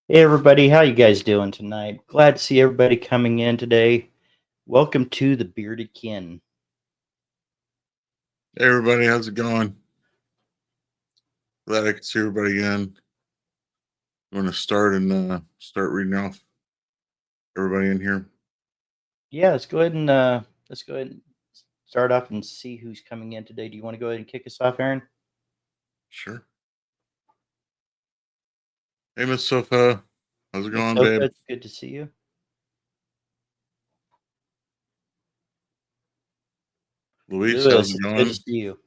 Hey everybody, how you guys doing tonight? Glad to see everybody coming in today. Welcome to the Bearded Kin. Hey everybody, how's it going? Glad I could see everybody again. I'm going to start reading off everybody in here. Yeah, let's go ahead and start off and see who's coming in today. Do you want to go ahead and kick us off, Aaron? Sure. Hey Miss Sofa, how's it Miss going, Sofa, babe? it's good to see you. Luis, how's Lewis, it it's good to going? see you.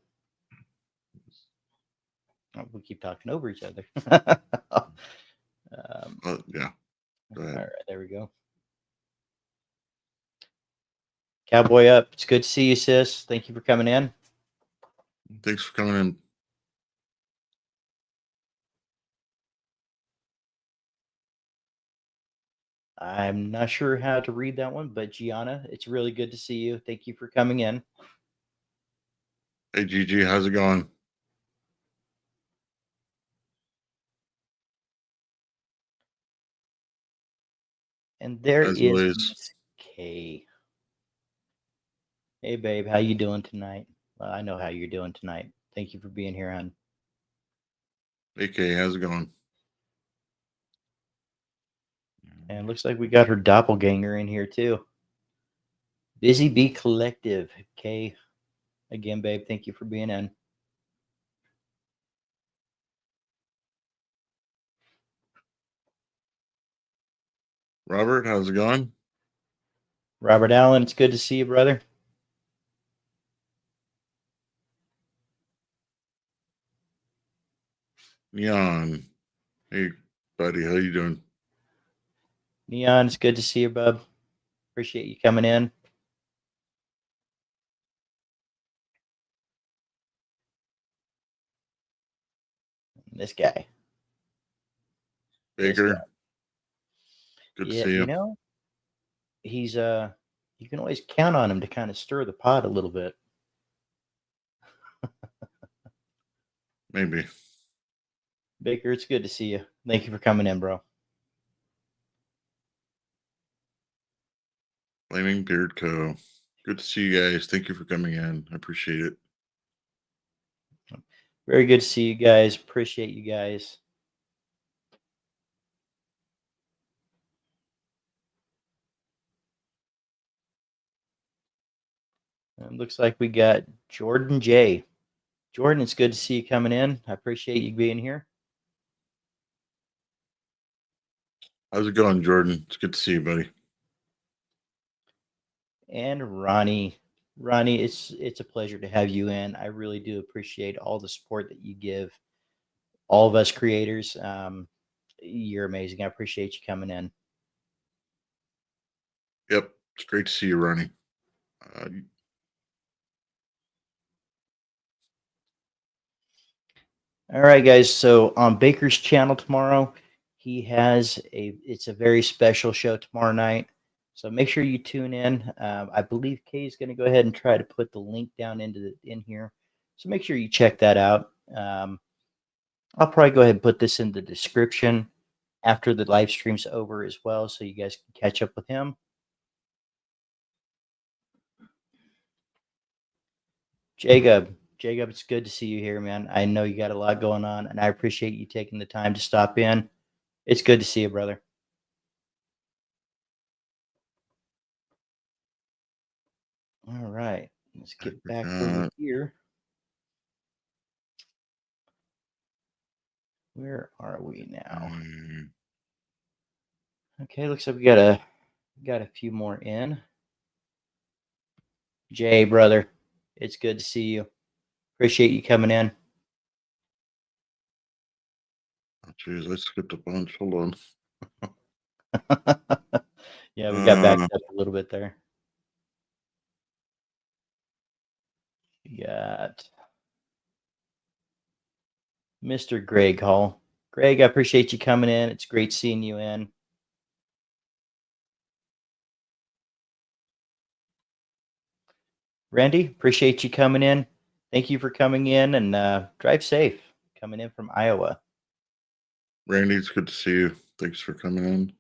Oh, we keep talking over each other. Yeah, go All ahead. right, there we go. Cowboy up. It's good to see you, sis. Thank you for coming in. Thanks for coming in. I'm not sure how to read that one, but Gianna, it's really good to see you. Thank you for coming in. Hey Gigi, how's it going? And there As is always. Miss K. Hey, babe, how you doing tonight? Well, I know how you're doing tonight. Thank you for being here, hon. AK, how's it going? And it looks like we got her doppelganger in here too. Busy Bee Collective. K. Again, babe, thank you for being in. Robert, how's it going? Robert Allen, it's good to see you, brother. Neon, hey buddy, how you doing? Neon, it's good to see you, bub. Appreciate you coming in. This guy. This guy. Baker, good to Yeah, see you you. know, he's you can always count on him to kind of stir the pot a little bit. Maybe. Baker, it's good to see you. Thank you for coming in, bro. Flaming Beard Co. Good to see you guys. Thank you for coming in. I appreciate it. Very good to see you guys. Appreciate you guys. It looks like we got Jordan J. Jordan, it's good to see you coming in. I appreciate you being here. How's it going, Jordan? It's good to see you, buddy. And Ronnie. Ronnie, it's a pleasure to have you in. I really do appreciate all the support that you give all of us creators. You're amazing. I appreciate you coming in. Yep, it's great to see you, Ronnie. Uh, All right, guys. So on Baker's channel tomorrow, it's a very special show tomorrow night. So make sure you tune in. I believe Kay is going to go ahead and try to put the link down in here. So make sure you check that out. I'll probably go ahead and put this in the description after the live stream's over as well, so you guys can catch up with him. Jacob, it's good to see you here, man. I know you got a lot going on, and I appreciate you taking the time to stop in. It's good to see you, brother. All right, let's get back over here. Where are we now? Okay, looks like we got a few more in. Jay, brother, it's good to see you. Appreciate you coming in. oh, jeez, I skipped a bunch. Hold on. Yeah, we got backed up a little bit there. We got Mr. Greg Hall. Greg, I appreciate you coming in. It's great seeing you in. Randy, appreciate you coming in. Thank you for coming in, and drive safe coming in from Iowa. Randy, it's good to see you. Thanks for coming in.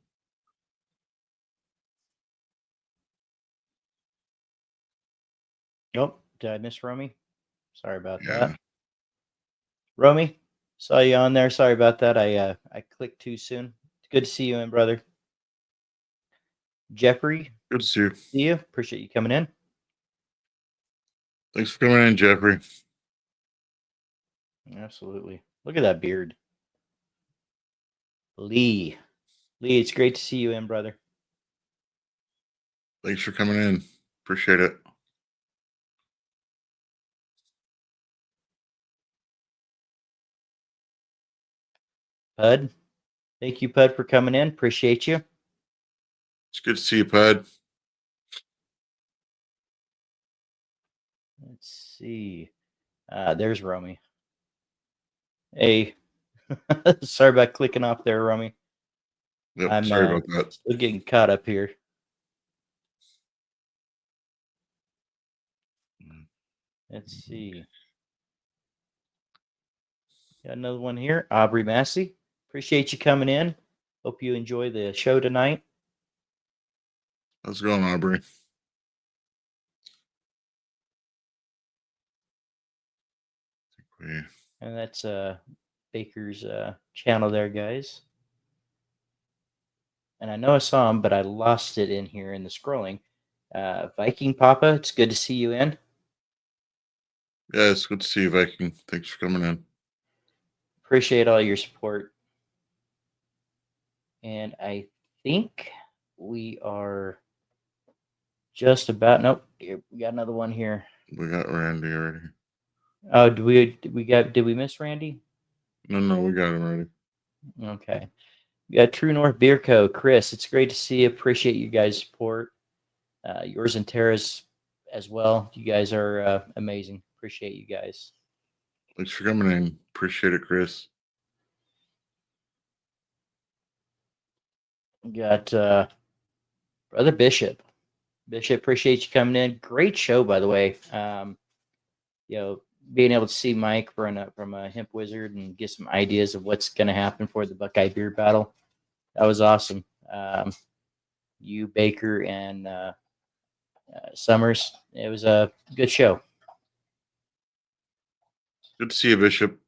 Oh, did I miss Romy? Sorry about Yeah. that. Romy, saw you on there. Sorry about that. I clicked too soon. It's good to see you in, brother. Jeffrey, Good to see you. see you. Appreciate you coming in. Thanks for coming in, Jeffrey. Absolutely. Look at that beard. Lee. Lee, it's great to see you in, brother. Thanks for coming in. Appreciate it. Pud. Thank you, Pud, for coming in. Appreciate you. It's good to see you, Pud. Let's see. There's Romy. Hey, sorry about clicking off there, Romy. Yep. I'm Sorry about that. still getting caught up here. Let's see. Got another one here. Aubrey Massey. Appreciate you coming in. Hope you enjoy the show tonight. How's it going, Aubrey? And that's Baker's channel there, guys. And I know I saw him, but I lost it in here in the scrolling. Viking Papa, it's good to see you in. Yeah, it's good to see you, Viking. Thanks for coming in. Appreciate all your support. And I think we are just about. Nope, here, we got another one here. We got Randy already. Oh, did we miss Randy? No, we got him already. Okay. We got True North Beer Co. Chris, it's great to see you. Appreciate you guys' support. Yours and Tara's as well. You guys are amazing. Appreciate you guys. Thanks for coming in. Appreciate it, Chris. We got Brother Bishop. Bishop, appreciate you coming in. Great show, by the way. Being able to see Mike from a Hemp Wizard and get some ideas of what's going to happen for the Buckeye Beer Battle. That was awesome. You, Baker, and Summers. It was a good show. Good to see you, Bishop.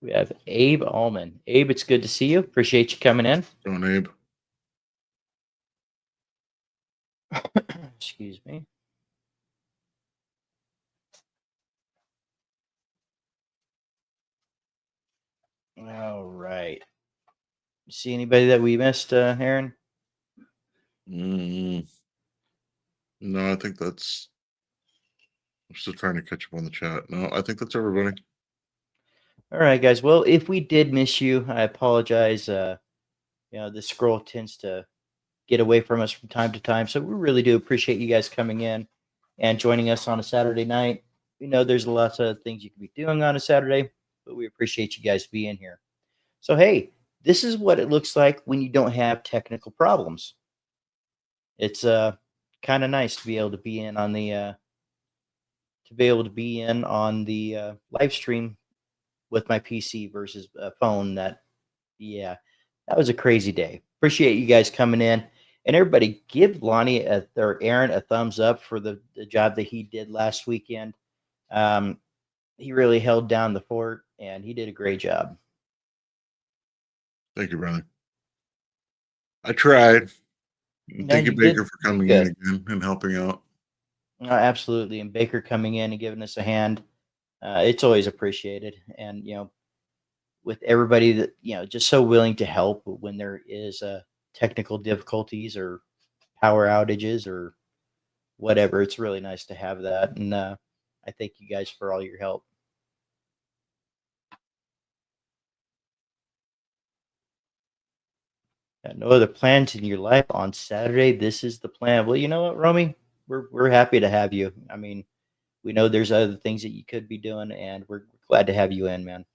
We have Abe Allman. Abe, it's good to see you. Appreciate you coming in. Going, Abe. Excuse me. All right. See anybody that we missed, Aaron? No, I think that's. I'm still trying to catch up on the chat. No, I think that's everybody. All right, guys. Well, if we did miss you, I apologize. The scroll tends to get away from us from time to time, so we really do appreciate you guys coming in and joining us on a Saturday night. We know there's lots of things you can be doing on a Saturday, but we appreciate you guys being here. So, hey, this is what it looks like when you don't have technical problems. It's kind of nice to be able to be in on the live stream with my PC versus a phone. That was a crazy day. Appreciate you guys coming in, and everybody give Lonnie or Aaron a thumbs up for the job that he did last weekend. He really held down the fort, and he did a great job. Thank you, brother. I tried. No, Thank you, you Baker, did for coming good. in again and helping out. Absolutely, and Baker coming in and giving us a hand. It's always appreciated, and with everybody that just so willing to help when there is technical difficulties or power outages or whatever. It's really nice to have that, and I thank you guys for all your help. No other plans in your life on Saturday. This is the plan. Well, you know what, Romy, we're happy to have you. I mean, we know there's other things that you could be doing, and we're glad to have you in, man.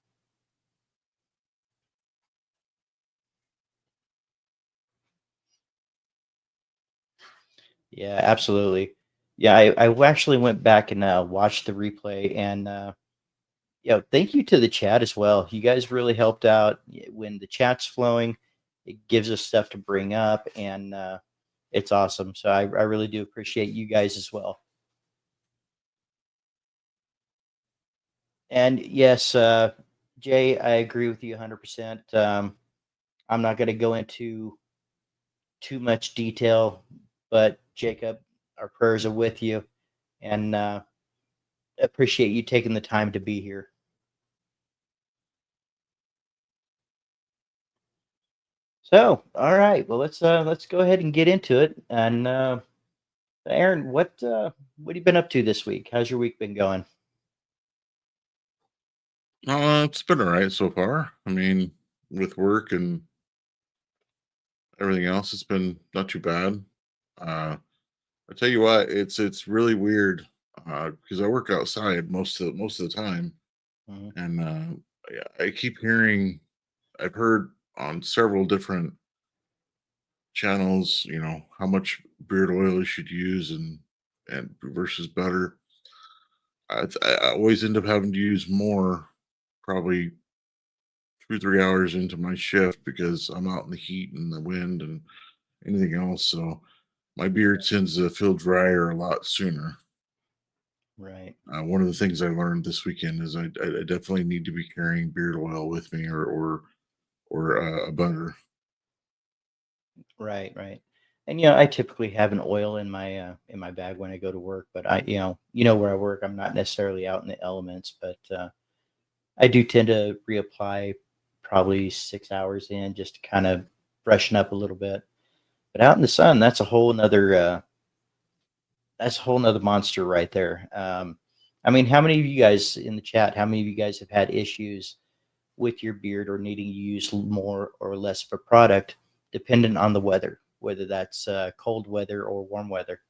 Yeah, absolutely. Yeah, I actually went back and watched the replay, and thank you to the chat as well. You guys really helped out when the chat's flowing. It gives us stuff to bring up, and it's awesome. So I really do appreciate you guys as well. And yes, Jay, I agree with you 100%. I'm not going to go into too much detail, but Jacob, our prayers are with you, and appreciate you taking the time to be here. So, all right, well let's go ahead and get into it. And Aaron, what have you been up to this week? How's your week been going? It's been all right so far. I mean, with work and everything else, it's been not too bad. Uh, I tell you what, it's really weird because I work outside most of the time, Mhm. and I keep hearing. I've heard on several different channels, how much beard oil you should use and versus butter. I always end up having to use more, probably 2 or 3 hours into my shift because I'm out in the heat and the wind and anything else. So my beard tends to feel drier a lot sooner. Right, One of the things I learned this weekend is I definitely need to be carrying beard oil with me or a butter. right. And I typically have an oil in my bag when I go to work, but I where I work, I'm not necessarily out in the elements, but I do tend to reapply probably 6 hours in just to kind of freshen up a little bit. But out in the sun, that's a whole nother monster right there. I mean, how many of you guys in the chat? How many of you guys have had issues with your beard or needing to use more or less of a product, dependent on the weather, whether that's cold weather or warm weather?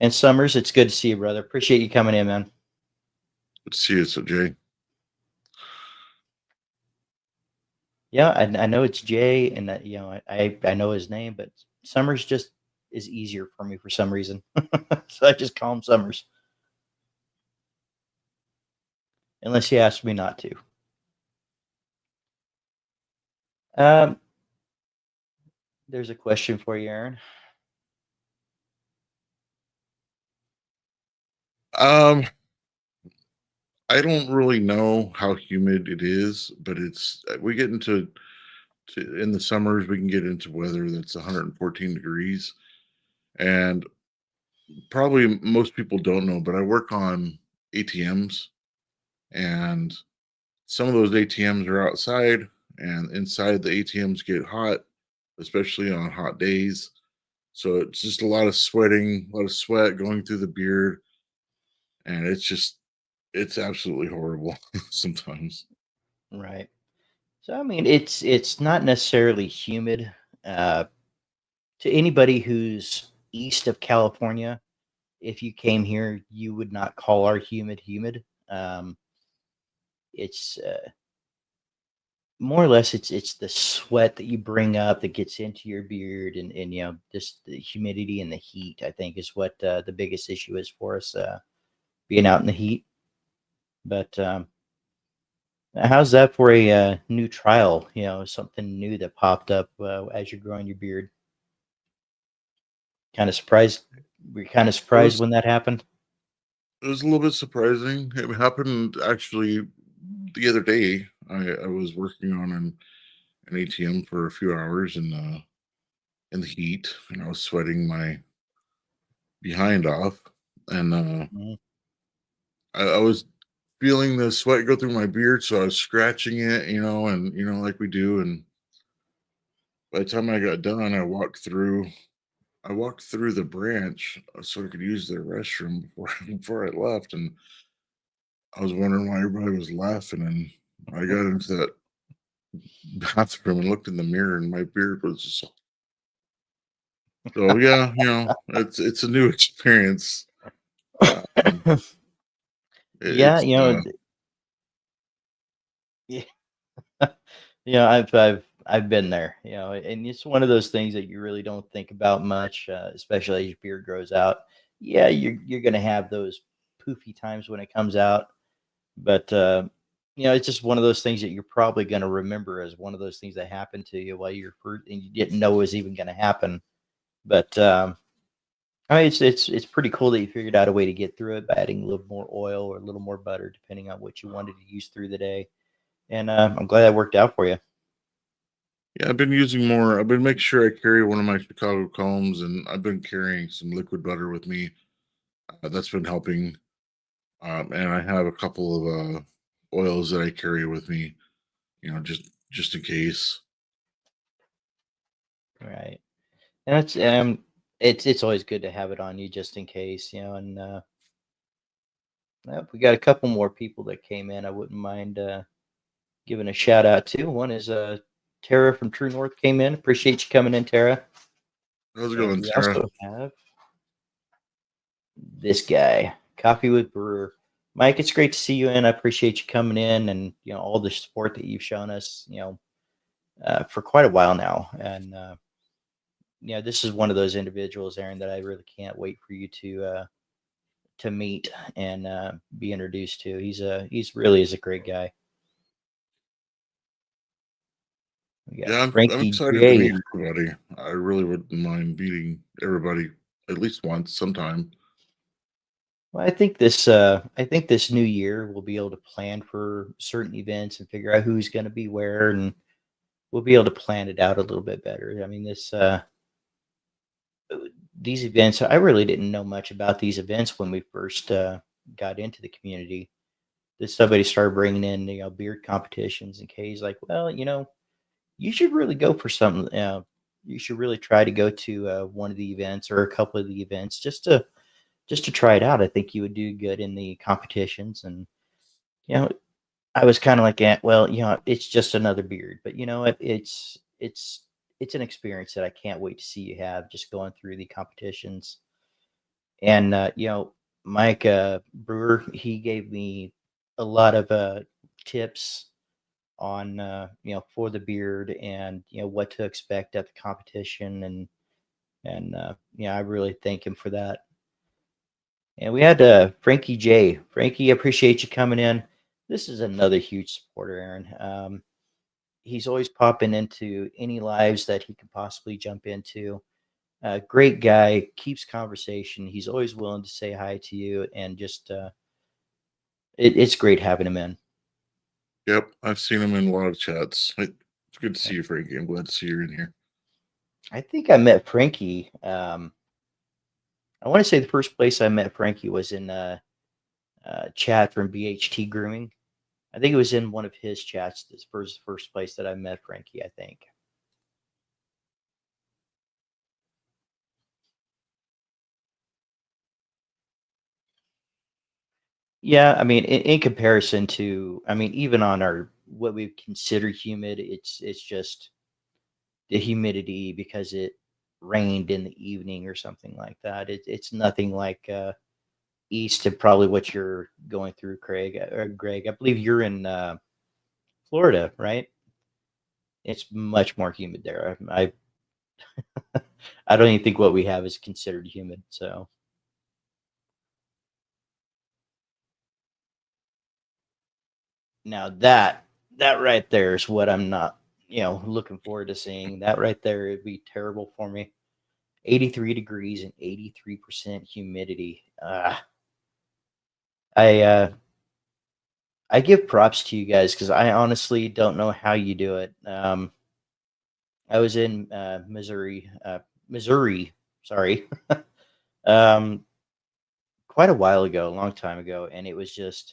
And Summers, it's good to see you, brother. Appreciate you coming in, man. Let's see it, so Jay. Yeah, I know it's Jay, and that I know his name, but Summers just is easier for me for some reason, so I just call him Summers, unless he asks me not to. Um, there's a question for you, Aaron. Um, I don't really know how humid it is, but it's we get in the summers we can get into weather that's 114 degrees, and probably most people don't know, but I work on ATMs, and some of those ATMs are outside, and inside the ATMs get hot, especially on hot days. So it's just a lot of sweating, a lot of sweat going through the beard, and it's absolutely horrible sometimes. Right. So I mean, it's not necessarily humid. Uh, to anybody who's east of California, if you came here, you would not call our humid. It's more or less it's the sweat that you bring up that gets into your beard, and just the humidity and the heat. I think is what the biggest issue is for us being out in the heat. But how's that for a new trial? Something new that popped up as you're growing your beard. Kind of surprised. Were you kind of It surprised was when that happened? it was a little bit surprising. It happened actually the other day. I was working on an ATM for a few hours in the heat, and I was sweating my behind off, and Mhm. I was feeling the sweat go through my beard, so I was scratching it, and like we do. And by the time I got done, I walked through the branch so I could use their restroom before before I left, and I was wondering why everybody was laughing. And I got into that bathroom and looked in the mirror, and my beard was just so yeah. It's a new experience. Um, Yeah, it's yeah, yeah. I've I've been there, and it's one of those things that you really don't think about much, especially as your beard grows out. Yeah, you're gonna have those poofy times when it comes out, but it's just one of those things that you're probably gonna remember as one of those things that happened to you while you're and you didn't know was even gonna happen. But I mean, it's pretty cool that you figured out a way to get through it by adding a little more oil or a little more butter, depending on what you wanted to use through the day. And I'm glad that worked out for you. Yeah, I've been using more. I've been making sure I carry one of my Chicago combs, and I've been carrying some liquid butter with me. That's been helping. And I have a couple of oils that I carry with me, just in case. Right. And it's always good to have it on you just in case, and we got a couple more people that came in. I wouldn't mind giving a shout out to. One is Tara from True North came in. Appreciate you coming in, Tara. How's it And going, we Sarah? also have this guy, Coffee with Brewer. Mike, it's great to see you in. I appreciate you coming in and all the support that you've shown us, for quite a while now. And this is one of those individuals, Aaron, that I really can't wait for you to meet and be introduced to. He's really is a great guy. We got Yeah, I'm Frankie excited to J. meet everybody. I really wouldn't mind meeting everybody at least once sometime. Well, I think this new year we'll be able to plan for certain events and figure out who's going to be where, and we'll be able to plan it out a little bit better. I mean, these events, I really didn't know much about these events when we first got into the community. This somebody started bringing in beard competitions, and Kay's like, well, you should really go for something. You should really try to go to one of the events or a couple of the events just to try it out. I think you would do good in the competitions. And you know, I was kind of like, well, it's just another beard, but you know what? It's an experience that I can't wait to see you have just going through the competitions. And Mike Brewer, he gave me a lot of tips on for the beard and what to expect at the competition, and I really thank him for that. And we had Frankie J. Frankie, I appreciate you coming in. This is another huge supporter, Aaron. He's always popping into any lives that he could possibly jump into. Great guy, keeps conversation. He's always willing to say hi to you, and just it's great having him in. Yep, I've seen him in a lot of chats. It's good to see you, Frankie. I'm glad to see you're in here. I think I met Frankie. I want to say the first place I met Frankie was in Chad from BHT Grooming. I think it was in one of his chats. This first place that I met Frankie, I think. Yeah, I mean, in comparison to, I mean, even on our what we consider humid, it's just the humidity because it rained in the evening or something like that. It's nothing like east of probably what you're going through, Craig or Greg. I believe you're in Florida, right? It's much more humid there. I don't even think what we have is considered humid. So now that right there is what I'm not, looking forward to seeing. That right there would be terrible for me. 83 degrees and 83% humidity. I I give props to you guys because I honestly don't know how you do it. I was in Missouri, sorry, um, quite a while ago, a long time ago, and it was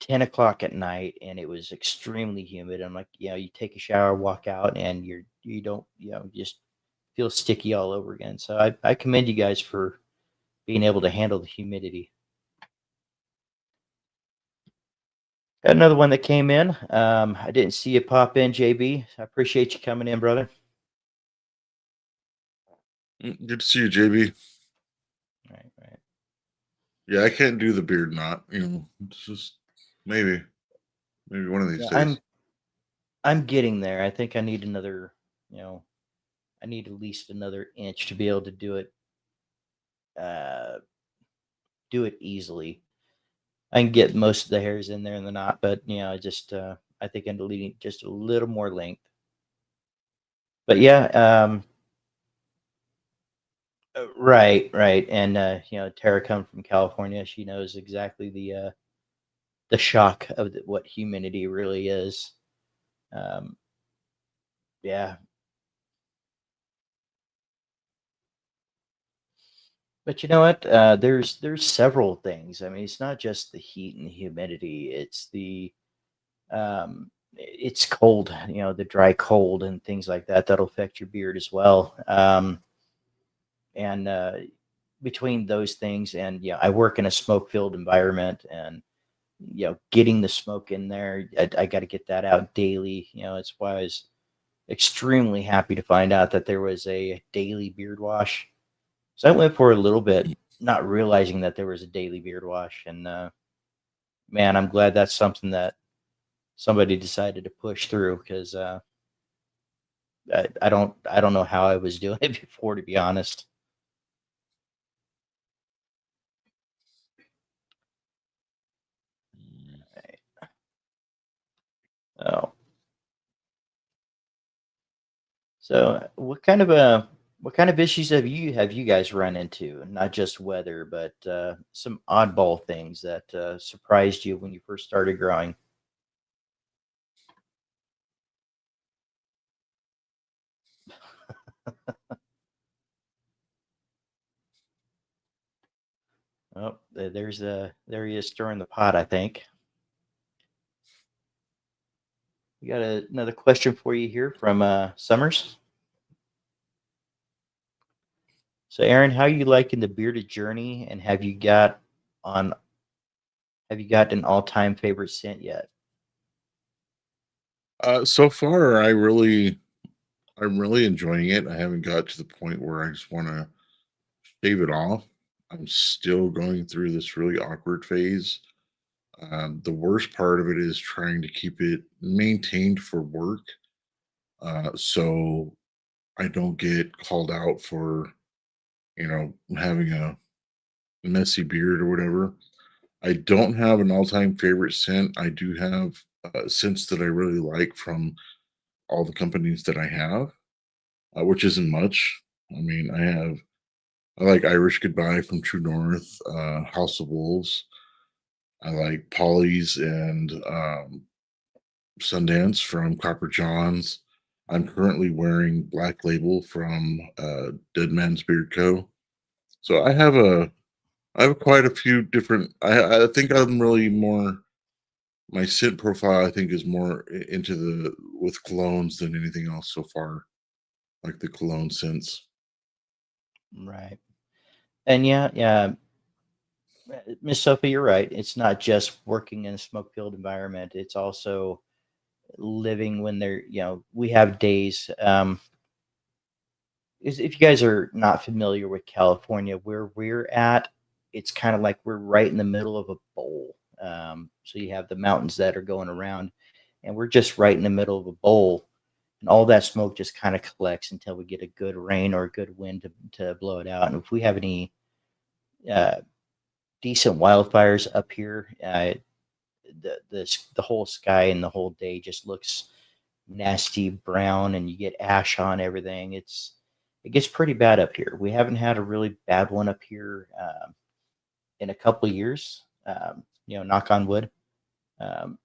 10 o'clock at night, and it was extremely humid. I'm like, you take a shower, walk out, and you don't, just feel sticky all over again. So I commend you guys for being able to handle the humidity. Got another one that came in. I didn't see you pop in, JB. I appreciate you coming in, brother. Good to see you, JB. Right, right. Yeah, I can't do the beard knot. It's just maybe one of these Yeah, days. I'm getting there. I think I need another, you know, I need at least another inch to be able to uh, do it easily. I can get most of the hairs in there in the knot, but I think I'm deleting just a little more length. But yeah, right, right, and Tara come from California. She knows exactly the shock of what humidity really is. Um, yeah, but you know what? There's several things. I mean, it's not just the heat and the humidity. It's cold. The dry cold and things like that that'll affect your beard as well. And Between those things, and I work in a smoke filled environment, and getting the smoke in there, I got to get that out daily. It's why I was extremely happy to find out that there was a daily beard wash. So I went for a little bit, not realizing that there was a daily beard wash, and man, I'm glad that's something that somebody decided to push through because I don't know how I was doing it before, to be honest. Oh, so what kind of issues have you guys run into? Not just weather, but some oddball things that surprised you when you first started growing. Oh, there he is stirring the pot, I think. We got another question for you here from Summers. So, Aaron, how you liking the bearded journey, and on have you got an all-time favorite scent yet? So far, I'm really enjoying it. I haven't got to the point where I just want to shave it off. I'm still going through this really awkward phase. The worst part of it is trying to keep it maintained for work, so I don't get called out for having a messy beard or whatever. I don't have an all-time favorite scent. I do have scents that I really like from all the companies that I have, which isn't much. I mean, I like Irish Goodbye from True North, House of Wolves. I like Polly's and Sundance from Copper Johns. I'm currently wearing Black Label from Dead Man's Beard Co. So I have quite a few different. I think I'm really more my scent profile. I think is more into the with colognes than anything else so far, like the cologne scents. Right. And yeah, Miss Sophie, you're right. It's not just working in a smoke-filled environment. It's also living when we have days. If you guys are not familiar with California, where we're at, it's kind of like we're right in the middle of a bowl. So you have the mountains that are going around, and we're just right in the middle of a bowl, and all that smoke just kind of collects until we get a good rain or a good wind to blow it out. And if we have any uh, decent wildfires up here, the whole sky and the whole day just looks nasty brown, and you get ash on everything. It gets pretty bad up here. We haven't had a really bad one up here in a couple of years. Knock on wood. Um,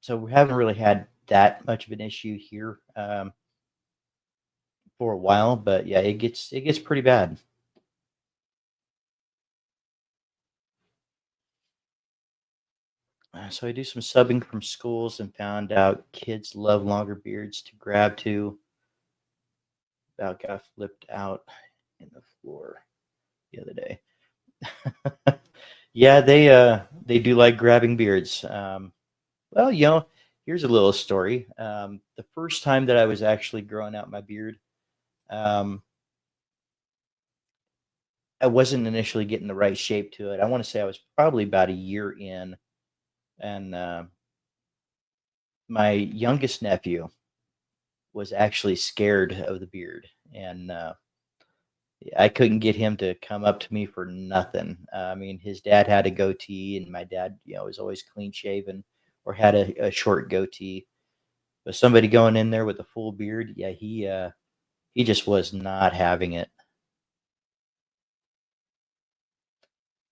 so we haven't really had that much of an issue here for a while. But yeah, it gets pretty bad. So I do some subbing from schools and found out kids love longer beards to grab to. About got flipped out in the floor the other day. Yeah, they do like grabbing beards. Well, here's a little story. The first time that I was actually growing out my beard, um, I wasn't initially getting the right shape to it. I want to say I was probably about a year in, and my youngest nephew was actually scared of the beard, and I couldn't get him to come up to me for nothing. I mean, his dad had a goatee, and my dad, was always clean shaven or had a short goatee. But somebody going in there with a full beard, yeah, he just was not having it.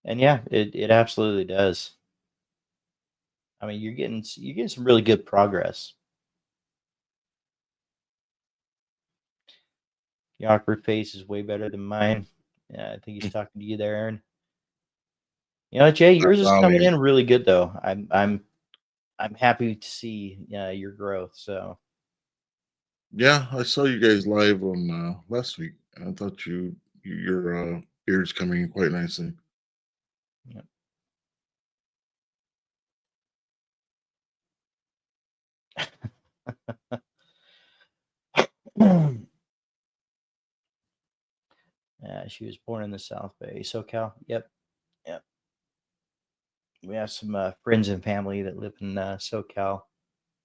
And yeah, it absolutely does. I mean, you're getting some really good progress. Your awkward face is way better than mine. Yeah, I think he's talking to you there, Aaron. Jay, yours is coming Valley. in really good though. I'm happy to see your growth. So Yeah, I saw you guys live on last week. I thought your beard's coming in quite nicely. yeah. She was born in the South Bay, SoCal. Yep, yep. We have some friends and family that live in SoCal.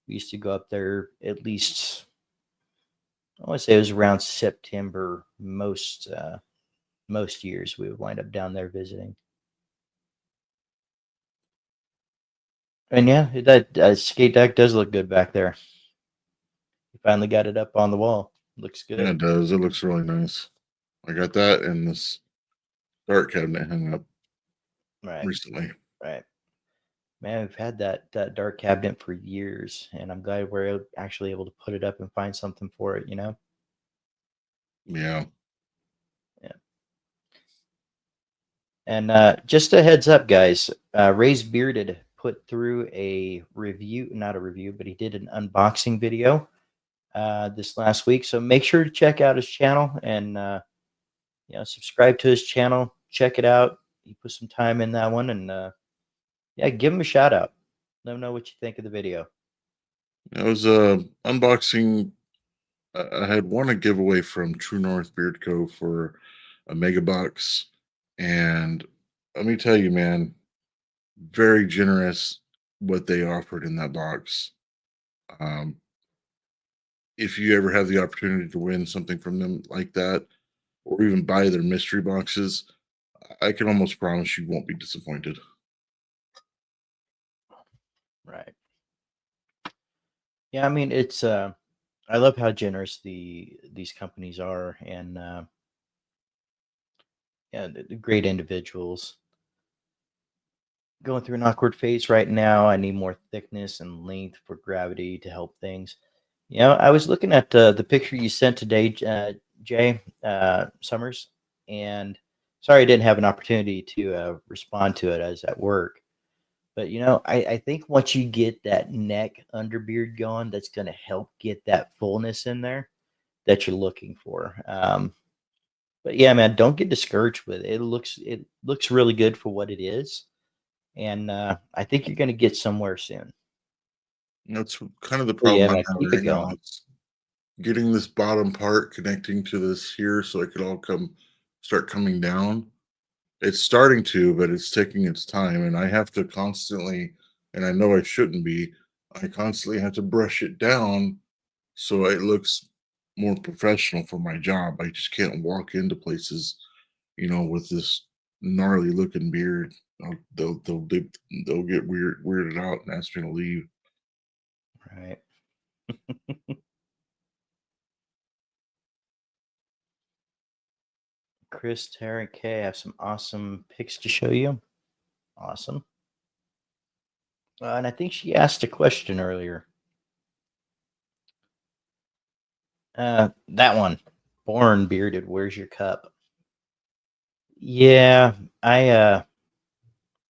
We used to go up there at least. I want to say it was around September. Most years we would wind up down there visiting. And yeah, that skate deck does look good back there. You finally got it up on the wall. Looks Yeah, good. it does. It looks really nice. I got that and this dart cabinet hung up Right, recently. right. Man, we've had that dark cabinet for years, and I'm glad we're actually able to put it up and find something for it. Yeah. Yeah. And just a heads up, guys. Ray's Bearded put through a review, not a review, but he did an unboxing video this last week. So make sure to check out his channel and subscribe to his channel. Check it out. He put some time in that one, and yeah, give him a shout out. Let him know what you think of the video. I was unboxing. I had won a giveaway from True North Beard Co. for a mega box. And let me tell you, man, very generous what they offered in that box. Um, if you ever have the opportunity to win something from them like that, or even buy their mystery boxes, I can almost promise you won't be disappointed. Right. Yeah, I mean it's I love how generous these companies are, and yeah, the great individuals. Going through an awkward phase right now. I need more thickness and length for gravity to help things. I was looking at the picture you sent today, Jay Summers, and sorry I didn't have an opportunity to respond to it. I was at work. But I think once you get that neck underbeard going, that's going to help get that fullness in there that you're looking for. But yeah, man, don't get discouraged with it. It looks really good for what it is, and I think you're going to get somewhere soon. That's kind of the So yeah, problem I'm man, having keep it right now. going. It's getting this bottom part connecting to this here so it could all start coming down. It's starting to, but it's taking its time. And I have to constantly, and I know I shouldn't be, I constantly have to brush it down so it looks more professional for my job. I just can't walk into places, with this gnarly looking beard. They'll get weirded out and ask me to leave. Right. Chris, Tara, Kay, I have some awesome pics to show you. Awesome. And I think she asked a question earlier. That one. Born bearded. Where's your cup? Yeah, I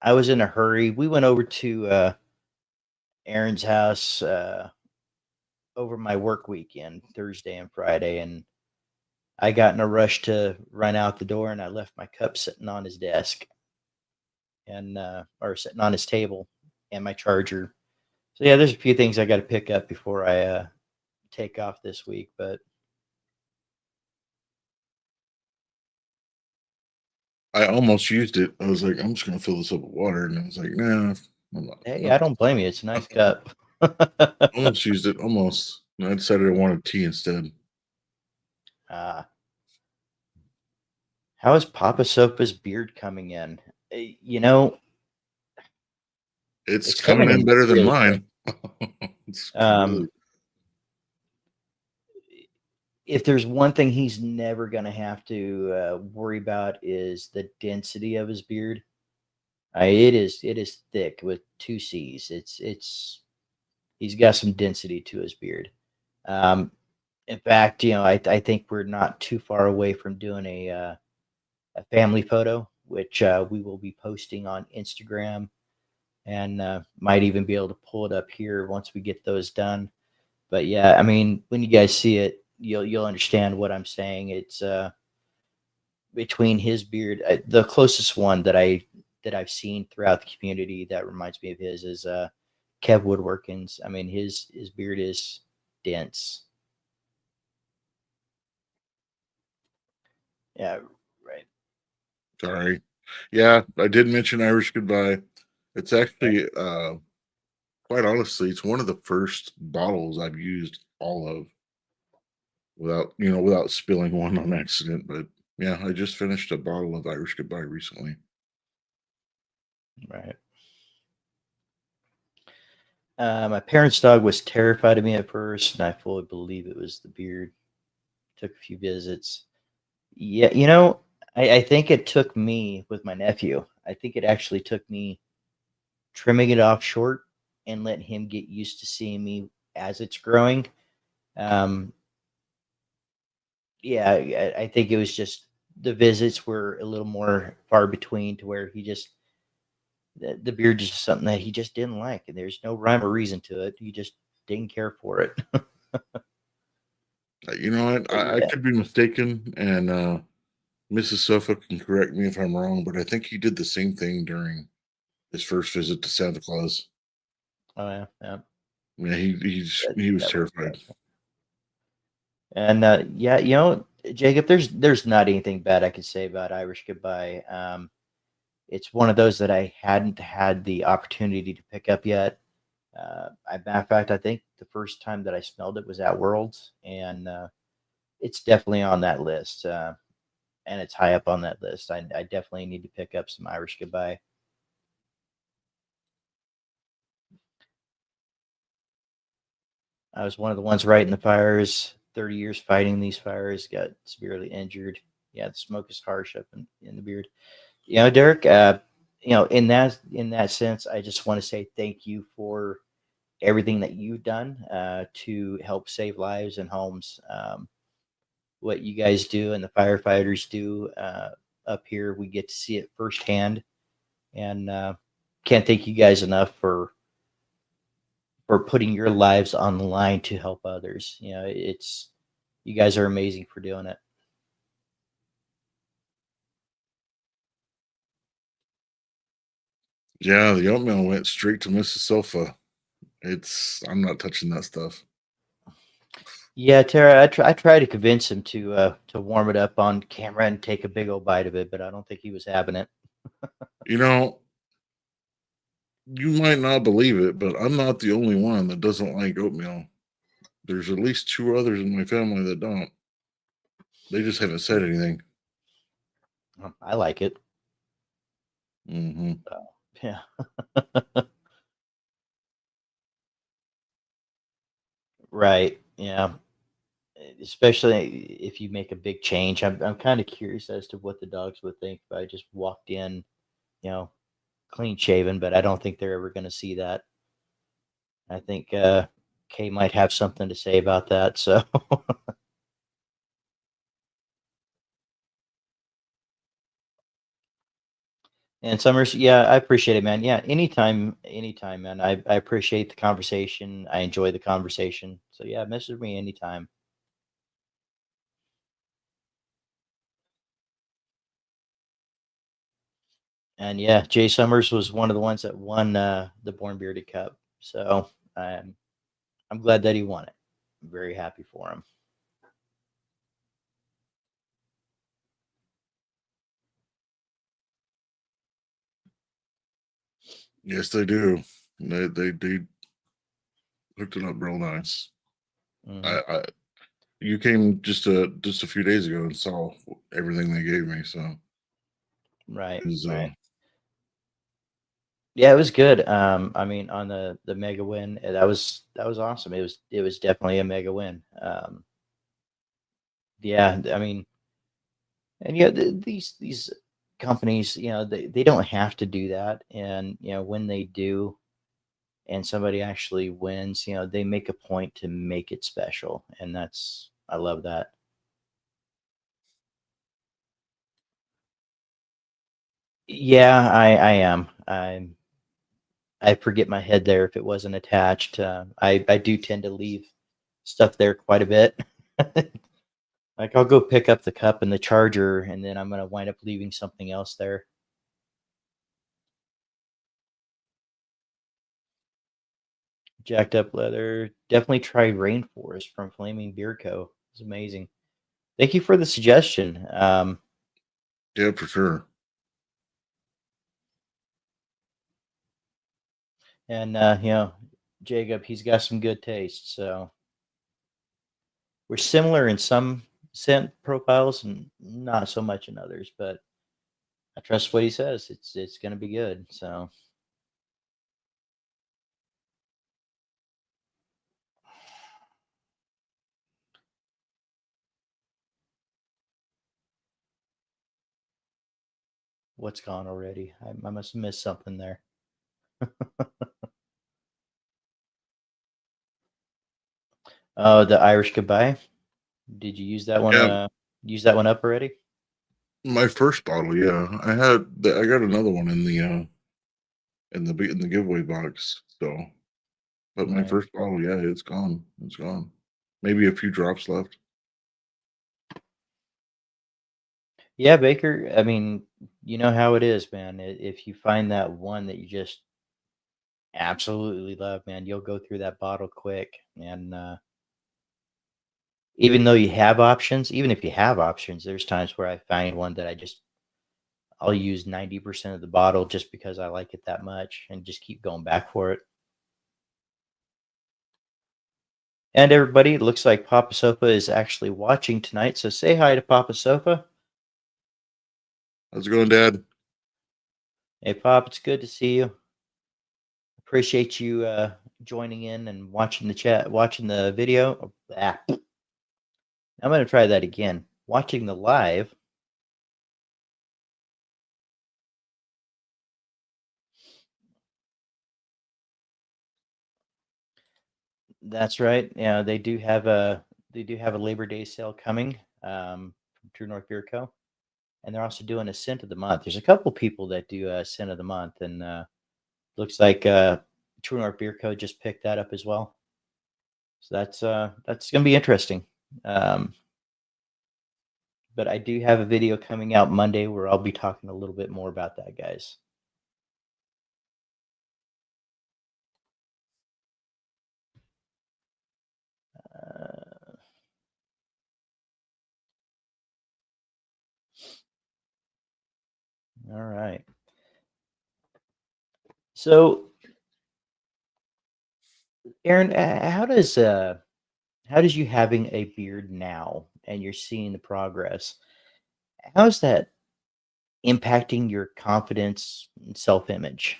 was in a hurry. We went over to Aaron's house over my work weekend, Thursday and Friday, and I got in a rush to run out the door, and I left my cup sitting on his desk and or sitting on his table, and my charger. So yeah, there's a few things I got to pick up before I take off this week. But I almost used it. I was like, I'm just gonna fill this up with water, and I was like, nah, I'm not. hey, I don't blame you. It's a nice cup. Almost used it. Almost. I decided I wanted tea instead. uh, how is Papa Sopa's beard coming in? You know, It's it's coming coming in in better than really good. mine. It's really. Um, if there's one thing he's never going to have to worry about is the density of his beard. It is thick with two C's. It's he's got some density to his beard. Um, in fact, I think we're not too far away from doing a family photo, which we will be posting on Instagram, and might even be able to pull it up here once we get those done. But yeah, I mean, when you guys see it, you'll understand what I'm saying. It's between his beard, the closest one that I've seen throughout the community that reminds me of his is Kev Woodworkins. I mean, his beard is dense. Yeah, right. Sorry. Yeah, I did mention Irish Goodbye. It's actually, quite honestly, it's one of the first bottles I've used all of without spilling one on accident. But yeah, I just finished a bottle of Irish Goodbye recently. Right. My parents' dog was terrified of me at first, and I fully believe it was the beard. Took a few visits. Yeah, I think it took me with my nephew. I think it actually took me trimming it off short and letting him get used to seeing me as it's growing. Um, yeah, I think it was just the visits were a little more far between to where the beard is just something that he just didn't like, and there's no rhyme or reason to it. He just didn't care for it. You know what? But I yeah, could be mistaken, and Mrs. Sofa can correct me if I'm wrong, but I think he did the same thing during his first visit to Santa Claus. oh yeah, yeah, Yeah, he was that worked terrified. out. And yeah, Jacob, there's not anything bad I could say about Irish Goodbye. It's one of those that I hadn't had the opportunity to pick up yet. Matter of fact, I think the first time that I smelled it was at Worlds, and it's definitely on that list, and it's high up on that list. I definitely need to pick up some Irish Goodbye. I was one of the ones right in the fires. 30 years fighting these fires, got severely injured. Yeah, the smoke is harsh up in the beard. Derek, in that sense, I just want to say thank you for everything that you've done to help save lives and homes. What you guys do and the firefighters do up here, we get to see it firsthand, and can't thank you guys enough for putting your lives on the line to help others. It's you guys are amazing for doing it. Yeah, the oatmeal went straight to Mrs. Sofa. I'm not touching that stuff. Yeah, Tara, I tried to convince him to warm it up on camera and take a big old bite of it, but I don't think he was having it. You know, you might not believe it, but I'm not the only one that doesn't like oatmeal. There's at least two others in my family that don't. They just haven't said anything. I like it. Hmm. So, yeah, right. Yeah, especially if you make a big change. I'm kind of curious as to what the dogs would think if I just walked in, you know, clean shaven, but I don't think they're ever going to see that. I think Kay might have something to say about that. So, and Summers, yeah, I appreciate it, man. Yeah, anytime, man. I appreciate the conversation. I enjoy the conversation. So yeah, message me anytime. And yeah, Jay Summers was one of the ones that won the Born Bearded Cup. So I'm glad that he won it. I'm very happy for him. Yes, they do. They Hooked it up real nice. Hmm. I you came just a few days ago and saw everything they gave me, so Right, it was right. Yeah, it was good. I mean, on the mega win, that was awesome. It was definitely a mega win. Yeah, I mean, and yeah, these companies, they don't have to do that, and when they do, and somebody actually wins, they make a point to make it special, and I love that. Yeah, I am. I forget my head there if it wasn't attached. I do tend to leave stuff there quite a bit. Like I'll go pick up the cup and the charger, and then I'm gonna wind up leaving something else there. Jacked up leather. Definitely try Rainforest from Flaming Beer Co. It's amazing. Thank you for the suggestion. yeah, for sure. And Jacob, he's got some good taste. So we're similar in some scent profiles and not so much in others, but I trust what he says. It's gonna be good. So what's gone already? I must have missed something there. Oh, the Irish goodbye. Did you use that one? Yeah, Use that one up already? my first bottle. Yeah, I got another one in the giveaway box. So, but my Right. first bottle, yeah, it's gone. It's gone. Maybe a few drops left. Yeah, Baker. I mean, you know how it is, man. If you find that one that you just absolutely love, man, you'll go through that bottle quick. And even though you have options, even if you have options, there's times where I find one that I'll use 90% of the bottle just because I like it that much and just keep going back for it. And everybody, it looks like Papa Sofa is actually watching tonight. So say hi to Papa Sofa. How's it going, Dad? Hey, Pop, it's good to see you. Appreciate you joining in and watching the chat, watching the video. I'm going to try that again. Watching the live. That's right. Yeah, they do have a Labor Day sale coming from True North Beer Co. And they're also doing a scent of the month. There's a couple people that do a scent of the month, and looks like True North Beer Co. just picked that up as well. So that's going to be interesting. Um, but I do have a video coming out Monday where I'll be talking a little bit more about that, guys. Uh, all right. So, Aaron, how does you having a beard now and you're seeing the progress? How's that impacting your confidence and self-image?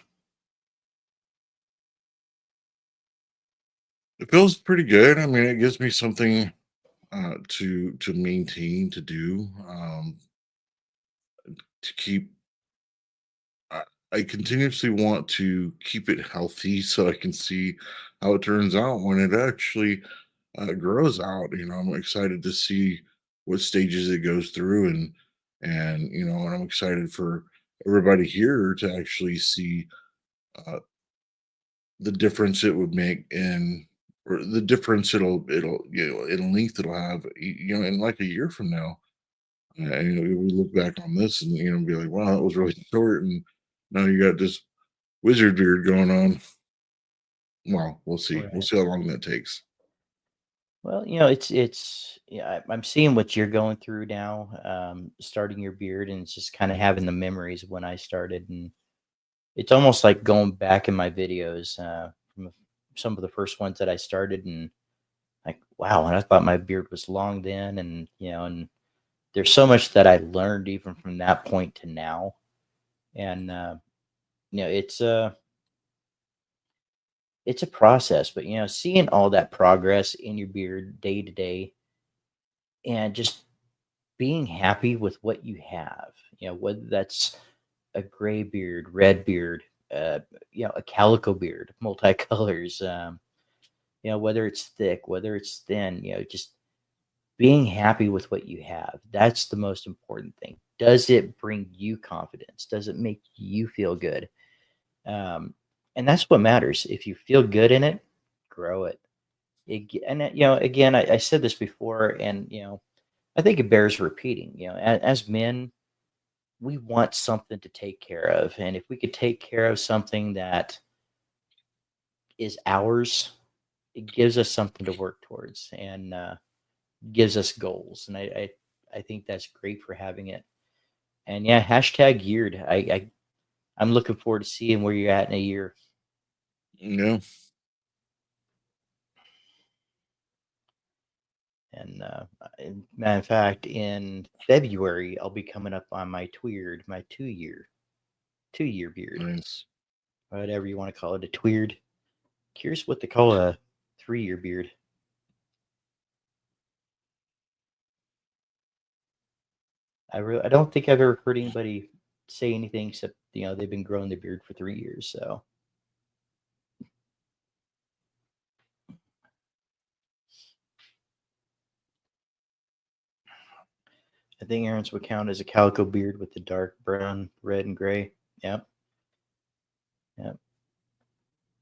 It feels pretty good. I mean, it gives me something to maintain to do to keep. I, I continuously want to keep it healthy so I can see how it turns out when it actually grows out. I'm excited to see what stages it goes through, and I'm excited for everybody here to actually see uh, the difference it would make in or the difference it'll in length it'll have in like a year from now. We look back on this and be like, wow, that was really short, and now you got this wizard beard going on. Well, we'll see. We'll Right. see how long that takes. Well, it's yeah, I'm seeing what you're going through now, starting your beard, and it's just kind of having the memories of when I started, and it's almost like going back in my videos. some of the first ones that I started, and like, wow, and I thought my beard was long then, and and there's so much that I learned even from that point to now, and it's a process, but seeing all that progress in your beard day to day, and just being happy with what you have, whether that's a gray beard, red beard, uh, a calico beard, multicolors, whether it's thick, whether it's thin, just being happy with what you have. That's the most important thing. Does it bring you confidence? Does it make you feel good? Um, and that's what matters. If you feel good in it, grow it. Again, I said this before, and I think it bears repeating. As men, we want something to take care of, and if we could take care of something that is ours, it gives us something to work towards, and gives us goals. And I think that's great for having it. And yeah, hashtag geared. I'm looking forward to seeing where you're at in a year. Yeah, And matter of fact, in February, I'll be coming up on my tweered, my 2-year beard, nice. whatever you want to call it, a tweered. Curious what they call a 3-year beard. I don't think I've ever heard anybody say anything except they've been growing the beard for 3 years. So I think Aaron's would count as a calico beard with the dark brown, red, and gray. Yep, yep,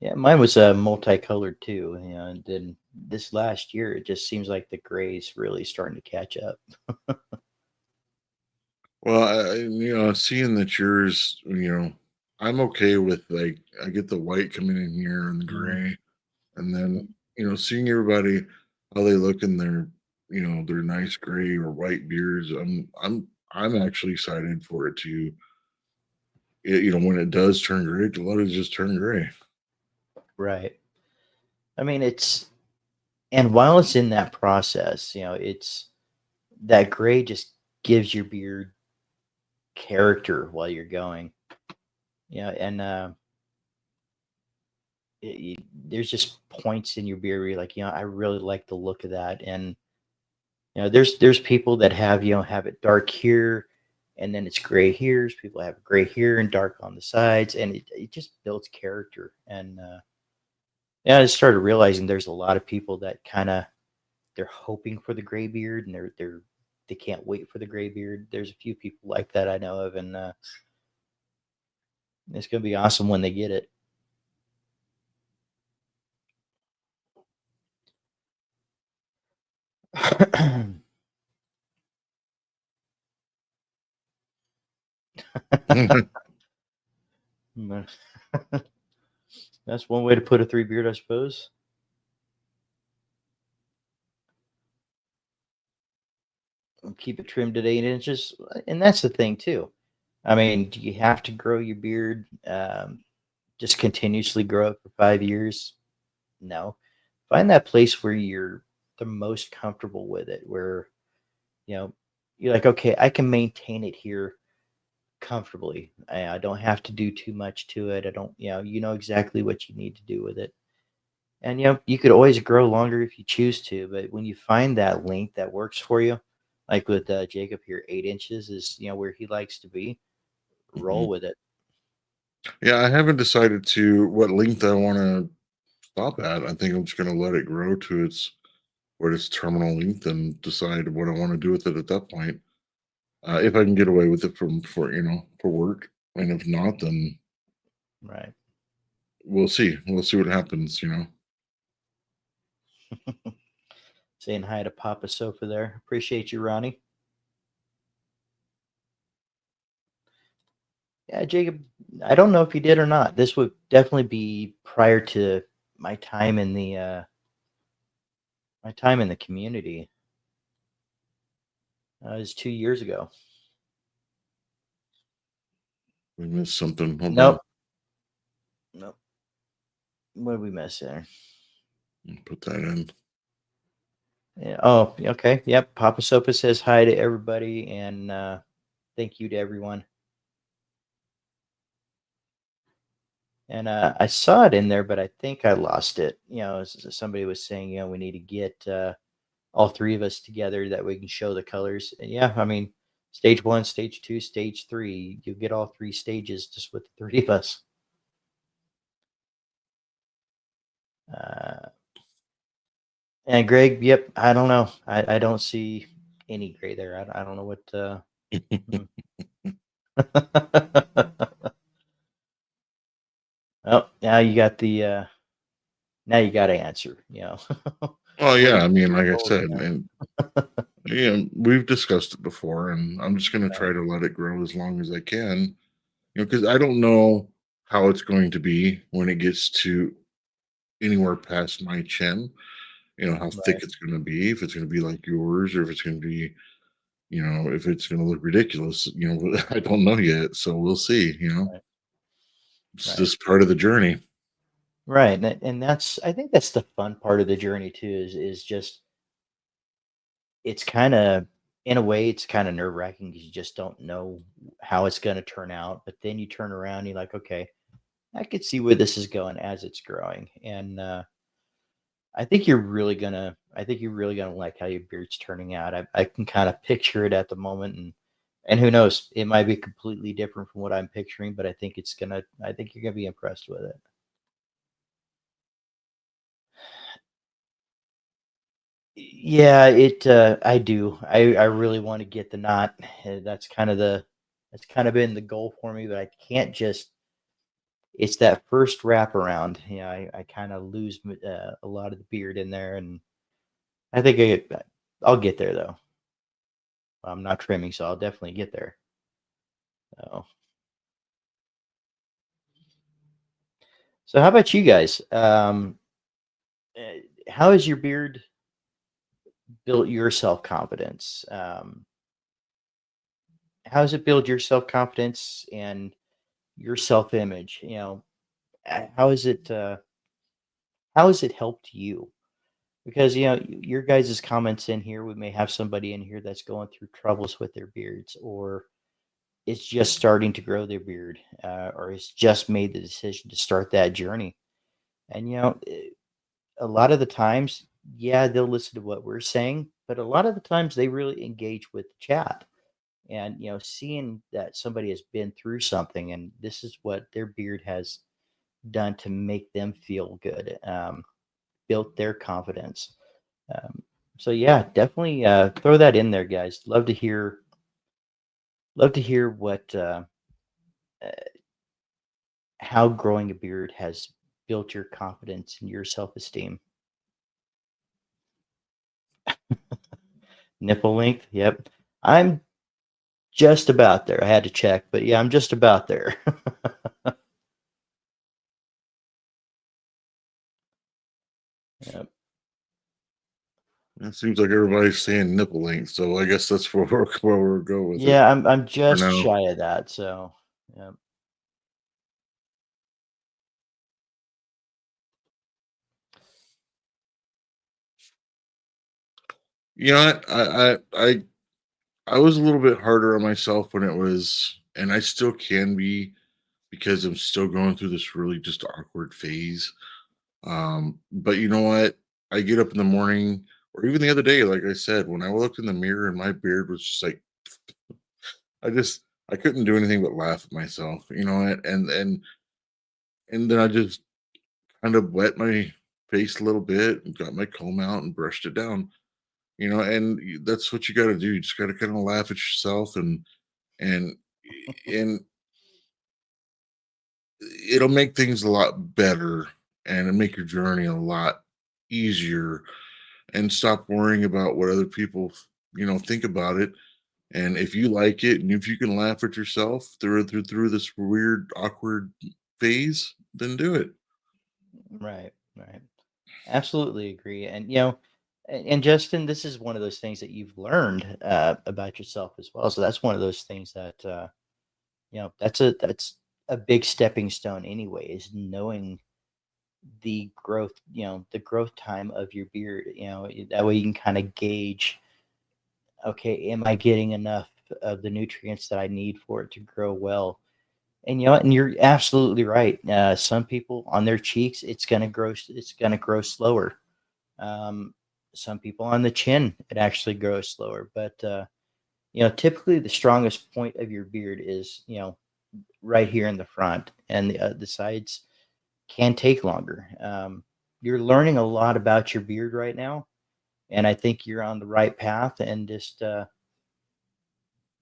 yeah. Mine was multicolored too. And then this last year, it just seems like the gray's really starting to catch up. Well, seeing that yours, I'm okay with, like, I get the white coming in here and the Mhm. gray, and then seeing everybody how they look in their nice gray or white beards. I'm actually excited for it to, when it does turn gray, to let it just turn gray. Right. I mean, and while it's in that process, it's that gray just gives your beard character while you're going. And there's just points in your beard where you're like, I really like the look of that. And there's people that have it dark here, and then it's gray here. There's people that have gray here and dark on the sides, and it just builds character. And yeah, I started realizing there's a lot of people that kind of they're hoping for the gray beard, and they can't wait for the gray beard. There's a few people like that I know of, and it's gonna be awesome when they get it. That's one way to put a 3 beard, I suppose. Keep it trimmed at 8 inches, and that's the thing too. I mean, do you have to grow your beard? Just continuously grow it for 5 years? No. Find that place where you're the most comfortable with it, where you know you're like, okay, I can maintain it here comfortably. I don't have to do too much to it. I don't, you know exactly what you need to do with it. And you could always grow longer if you choose to, but when you find that length that works for you, like with Jacob here, 8 inches is where he likes to be. Roll Mhm. with it. Yeah, I haven't decided to what length I want to stop at. I think I'm just going to let it grow to its terminal length and decide what I want to do with it at that point. If I can get away with it for work, and if not, then Right. we'll see. We'll see what happens. Saying hi to Papa Sofa there. Appreciate you, Ronnie. Yeah, Jacob. I don't know if you did or not. This would definitely be prior to my time in the community. It was 2 years ago. We missed something. Hold on. Nope. Nope. What did we miss there? Put that in. Yeah, oh, okay. Yep. Papa Sopa says hi to everybody and thank you to everyone. And I saw it in there, but I think I lost it. Somebody was saying, we need to get all three of us together that we can show the colors. And yeah, I mean, stage one, stage two, stage three, you get all three stages just with the three of us. Uh, and Greg, yep, I don't know. I don't see any gray there. I don't know what. Hmm. Oh, now you got to answer. Well, What yeah, do I you mean, see like I gold? said, and yeah, we've discussed it before, and I'm just going to Right, try to let it grow as long as I can, because I don't know how it's going to be when it gets to anywhere past my chin. How thick right, it's going to be, if it's going to be like yours, or if it's going to be, if it's going to look ridiculous. I don't know yet, so we'll see. right, It's right. just part of the journey. Right, and that's I think that's the fun part of the journey too. Is just it's kind of in a way it's kind of nerve wracking because you just don't know how it's going to turn out. But then you turn around, and you're like, okay, I could see where this is going as it's growing, and I think you're really gonna like how your beard's turning out. I can kind of picture it at the moment, and who knows, it might be completely different from what I'm picturing, but I think you're gonna be impressed with it. Yeah, I do. I really want to get the knot. That's kind of been the goal for me, but I can't just it's that first wraparound. I kind of lose a lot of the beard in there, and I think I'll get there though. I'm not trimming, so I'll definitely get there. So, so how about you guys? How has your beard built your self confidence? How does it build your self confidence and your self image? How is it? How has it helped you? Because your guys' comments in here, we may have somebody in here that's going through troubles with their beards, or it's just starting to grow their beard, or has just made the decision to start that journey. And a lot of the times, yeah, they'll listen to what we're saying, but a lot of the times they really engage with the chat. And seeing that somebody has been through something, and this is what their beard has done to make them feel good, built their confidence. Um, so yeah, definitely throw that in there, guys. Love to hear what uh, how growing a beard has built your confidence and your self esteem. Nipple length, yep. I'm just about there. I had to check, but yeah, I'm just about there. Yep. It seems like everybody's saying nipple length, so I guess that's where we'll go with it Yeah, I'm for just now. shy of that. So, yeah. I was a little bit harder on myself when it was, and I still can be, because I'm still going through this really just awkward phase. But you know what? I get up in the morning, or even the other day, like I said, when I looked in the mirror and my beard was just like, I couldn't do anything but laugh at myself. You know what? And then I just kind of wet my face a little bit and got my comb out and brushed it down. And that's what you got to do. You just got to kind of laugh at yourself, and and it'll make things a lot better, and it'll make your journey a lot easier, and stop worrying about what other people think about it. And if you like it, and if you can laugh at yourself through this weird awkward phase, then do it. Right, right. Absolutely agree. And and Justin, this is one of those things that you've learned about yourself as well. So that's one of those things that that's a big stepping stone anyway, is knowing the growth, the growth time of your beard. That way you can kind of gauge, okay, am I getting enough of the nutrients that I need for it to grow well? And and you're absolutely right. Some people on their cheeks, it's gonna grow slower. Um, some people on the chin, it actually grows slower. But typically the strongest point of your beard is, right here in the front, and the sides can take longer. You're learning a lot about your beard right now, and I think you're on the right path. And just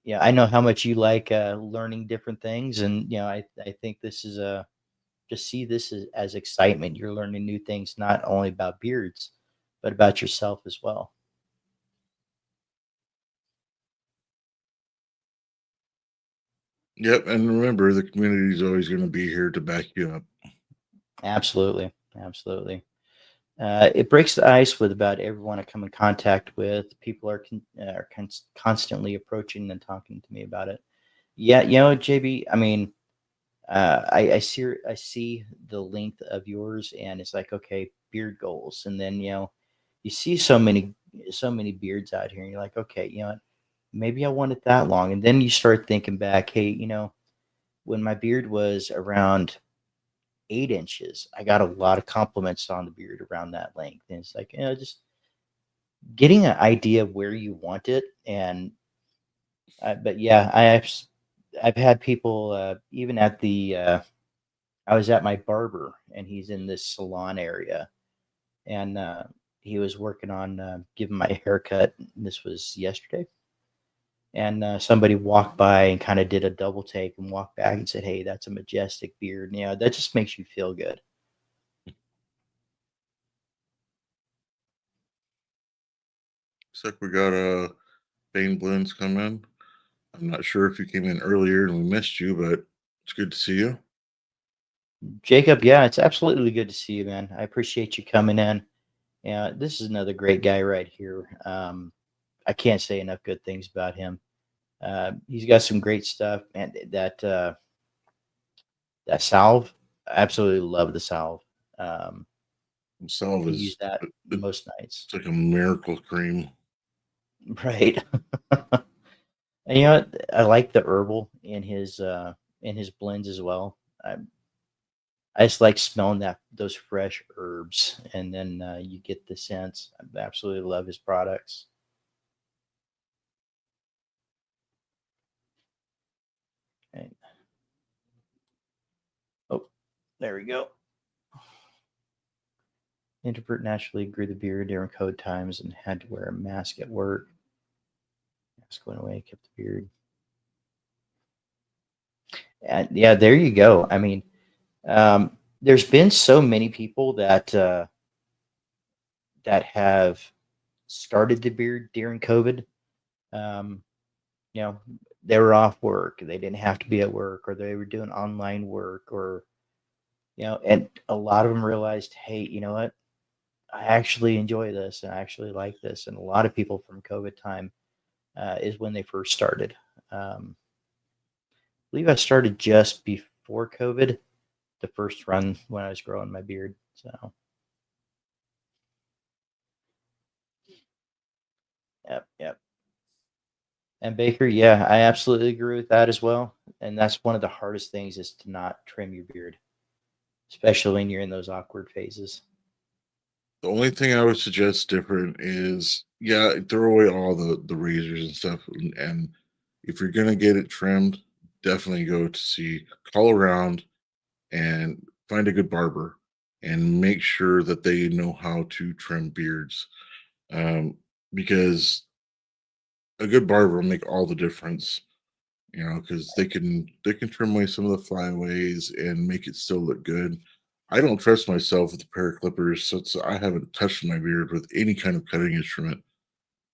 yeah, I know how much you like learning different things, and I think this is a just see this as excitement. You're learning new things, not only about beards, but about yourself as well. Yep, and remember, the community is always going to be here to back you up. Absolutely, absolutely. It breaks the ice with about everyone I come in contact with. People are constantly approaching and talking to me about it. Yeah, JB. I mean, I see the length of yours, and it's like, okay, beard goals, and then you see so many beards out here, and you're like, okay, what, maybe I want it that long, and then you start thinking back, hey, when my beard was around 8 inches, I got a lot of compliments on the beard around that length, and it's like, just getting an idea of where you want it, and but yeah, I've had people even at the I was at my barber, and he's in this salon area, and he was working on giving my haircut. This was yesterday, and somebody walked by and kind of did a double take and walked back and said, "Hey, that's a majestic beard." And, that just makes you feel good. Looks like we got Bane Blends come in. I'm not sure if you came in earlier and we missed you, but it's good to see you. Jacob, yeah, it's absolutely good to see you, man. I appreciate you coming in. Yeah, this is another great guy right here. I can't say enough good things about him. He's got some great stuff, and that salve, I absolutely love the salve. Um, Salve I use is that it's most nights. like a miracle cream. Right. And I like the herbal in his blends as well. I just like smelling those fresh herbs, and then you get the scents. I absolutely love his products. And, oh, there we go. Introvert naturally grew the beard during COVID times and had to wear a mask at work. Mask went away, kept the beard. And yeah, there you go. I mean, there's been so many people that have started the beard during COVID. Um, you know, they were off work, they didn't have to be at work, or they were doing online work, or and a lot of them realized, hey, you know what? I actually enjoy this, and I actually like this. And a lot of people from COVID time is when they first started. I believe I started just before COVID, the first run when I was growing my beard. So, yep, yep. And Baker, yeah, I absolutely agree with that as well. And that's one of the hardest things is to not trim your beard, especially when you're in those awkward phases. The only thing I would suggest different is, yeah, throw away all the razors and stuff, and if you're gonna get it trimmed, definitely go to see, call around and find a good barber, and make sure that they know how to trim beards, because a good barber will make all the difference. Because they can trim away some of the flyaways and make it still look good. I don't trust myself with a pair of clippers, since I haven't touched my beard with any kind of cutting instrument.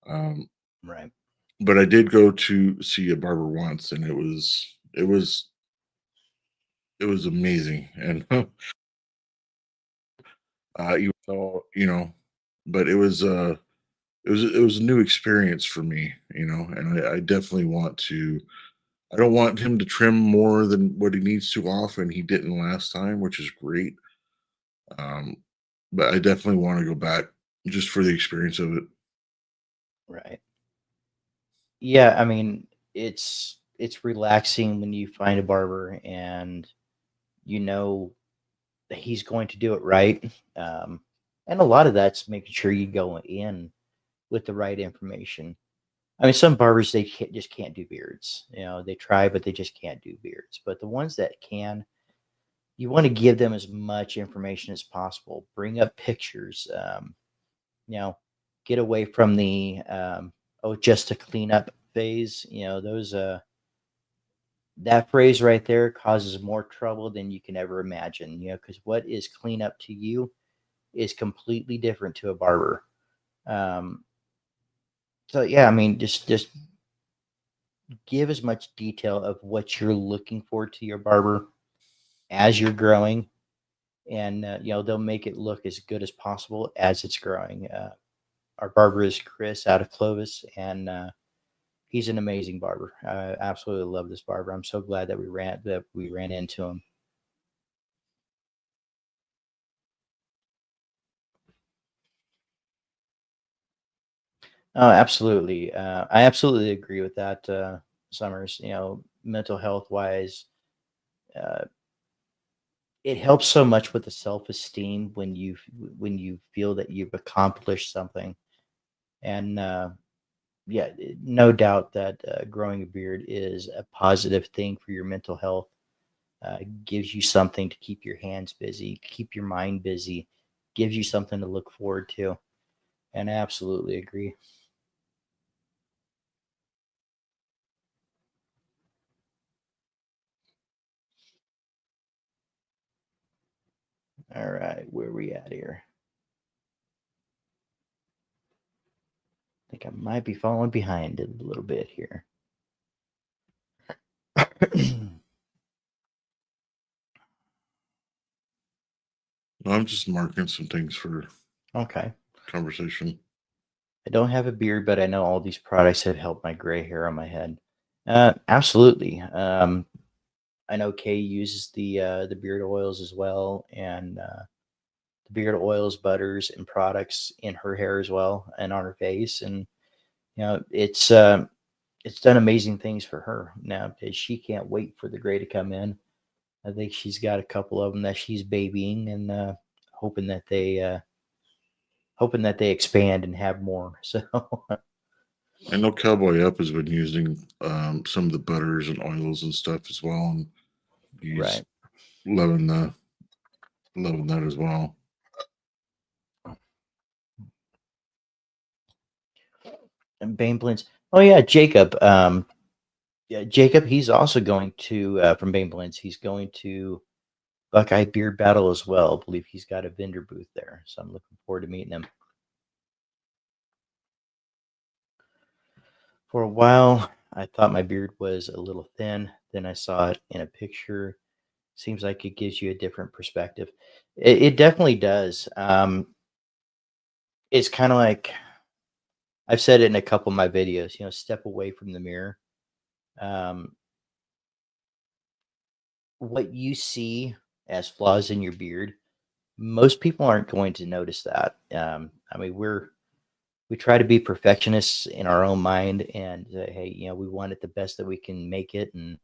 Um, Right. but I did go to see a barber once, and it was amazing. And even though but it was a new experience for me, and I definitely want to. I don't want him to trim more than what he needs to off, and he didn't last time, which is great. Um, but I definitely want to go back just for the experience of it. Right. Yeah, I mean, it's relaxing when you find a barber and you know that he's going to do it right. Um, and a lot of that's making sure you go in with the right information. I mean, some barbers just can't do beards. You know, they try, but they just can't do beards. But the ones that can, you want to give them as much information as possible. Bring up pictures. You know, get away from the oh, just a cleanup phase. You know, those that phrase right there causes more trouble than you can ever imagine. You know, because what is cleanup to you is completely different to a barber. Um, so yeah, I mean, just give as much detail of what you're looking for to your barber as you're growing, and you know they'll make it look as good as possible as it's growing. Our barber is Chris out of Clovis, and he's an amazing barber. I absolutely love this barber. I'm so glad that we ran into him. Oh, absolutely. I absolutely agree with that, Summers. You know, mental health wise, uh, it helps so much with the self esteem when you feel that you've accomplished something. And yeah, no doubt that growing a beard is a positive thing for your mental health. Gives you something to keep your hands busy, keep your mind busy, gives you something to look forward to. And I absolutely agree. All right, where are we at here? I think I might be falling behind a little bit here. I'm just marking some things for Okay. conversation. I don't have a beard, but I know all these products have helped my gray hair on my head. Absolutely. I know Kay uses the beard oils as well, and the beard oils, butters, and products in her hair as well, and on her face, and you know it's done amazing things for her. Now she can't wait for the gray to come in. I think she's got a couple of them that she's babying and hoping that they hoping that they expand and have more. So I know Cowboy Up has been using some of the butters and oils and stuff as well, and he's right. loving the loving that as well. And Bane Blends. Oh yeah, Jacob. Yeah, Jacob. He's also going to from Bane Blends. He's going to Buckeye Beard Battle as well. I believe he's got a vendor booth there, so I'm looking forward to meeting him. For a while, I thought my beard was a little thin. Then I saw it in a picture. Seems like it gives you a different perspective. It definitely does. It's kind of like I've said it in a couple of my videos. You know, step away from the mirror. Um, what you see as flaws in your beard, most people aren't going to notice that. I mean, we try to be perfectionists in our own mind, and hey, you know, we want it the best that we can make it, and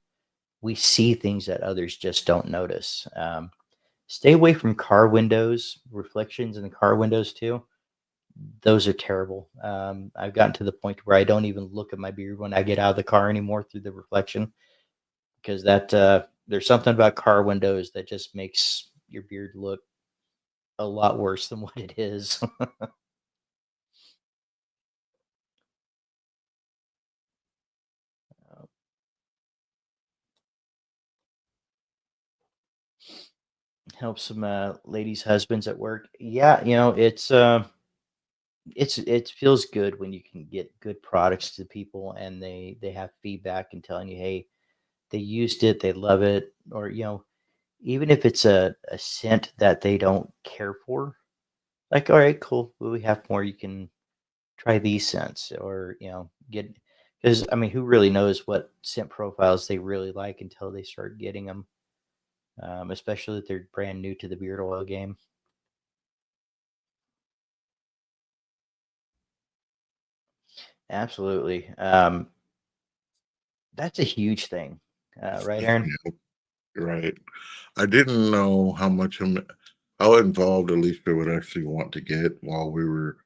we see things that others just don't notice. Stay away from car windows, reflections in the car windows too. Those are terrible. I've gotten to the point where I don't even look at my beard when I get out of the car anymore through the reflection because that there's something about car windows that just makes your beard look a lot worse than what it is. Help some ladies' husbands at work. Yeah, you know it feels good when you can get good products to people and they have feedback and telling you, hey, they used it, they love it, or you know, even if it's a scent that they don't care for, like, all right, cool, well, we have more. You can try these scents, or you know, get because I mean, who really knows what scent profiles they really like until they start getting them, especially if they're brand new to the beard oil game. Absolutely. That's a huge thing, right, Aaron? Yeah, you're right. I didn't know how involved Alicia would actually want to get while we were,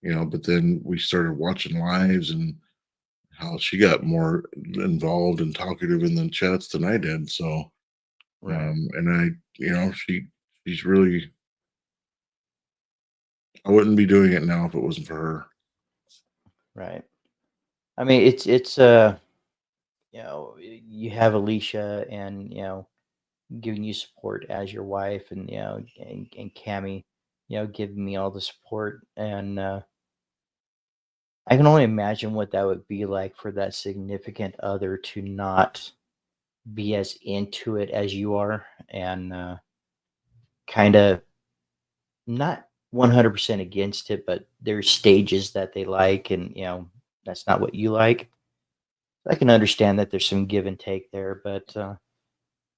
but then we started watching lives and how she got more involved and talkative in the chats than I did. So, Right, and she's really, I wouldn't be doing it now if it wasn't for her. right. I mean, you have Alicia and, giving you support as your wife and, and Cammy, giving me all the support. And I can only imagine what that would be like for that significant other to not be as into it as you are and kind of not 100% against it, but there's stages that they like and, that's not what you like. I can understand that there's some give and take there, but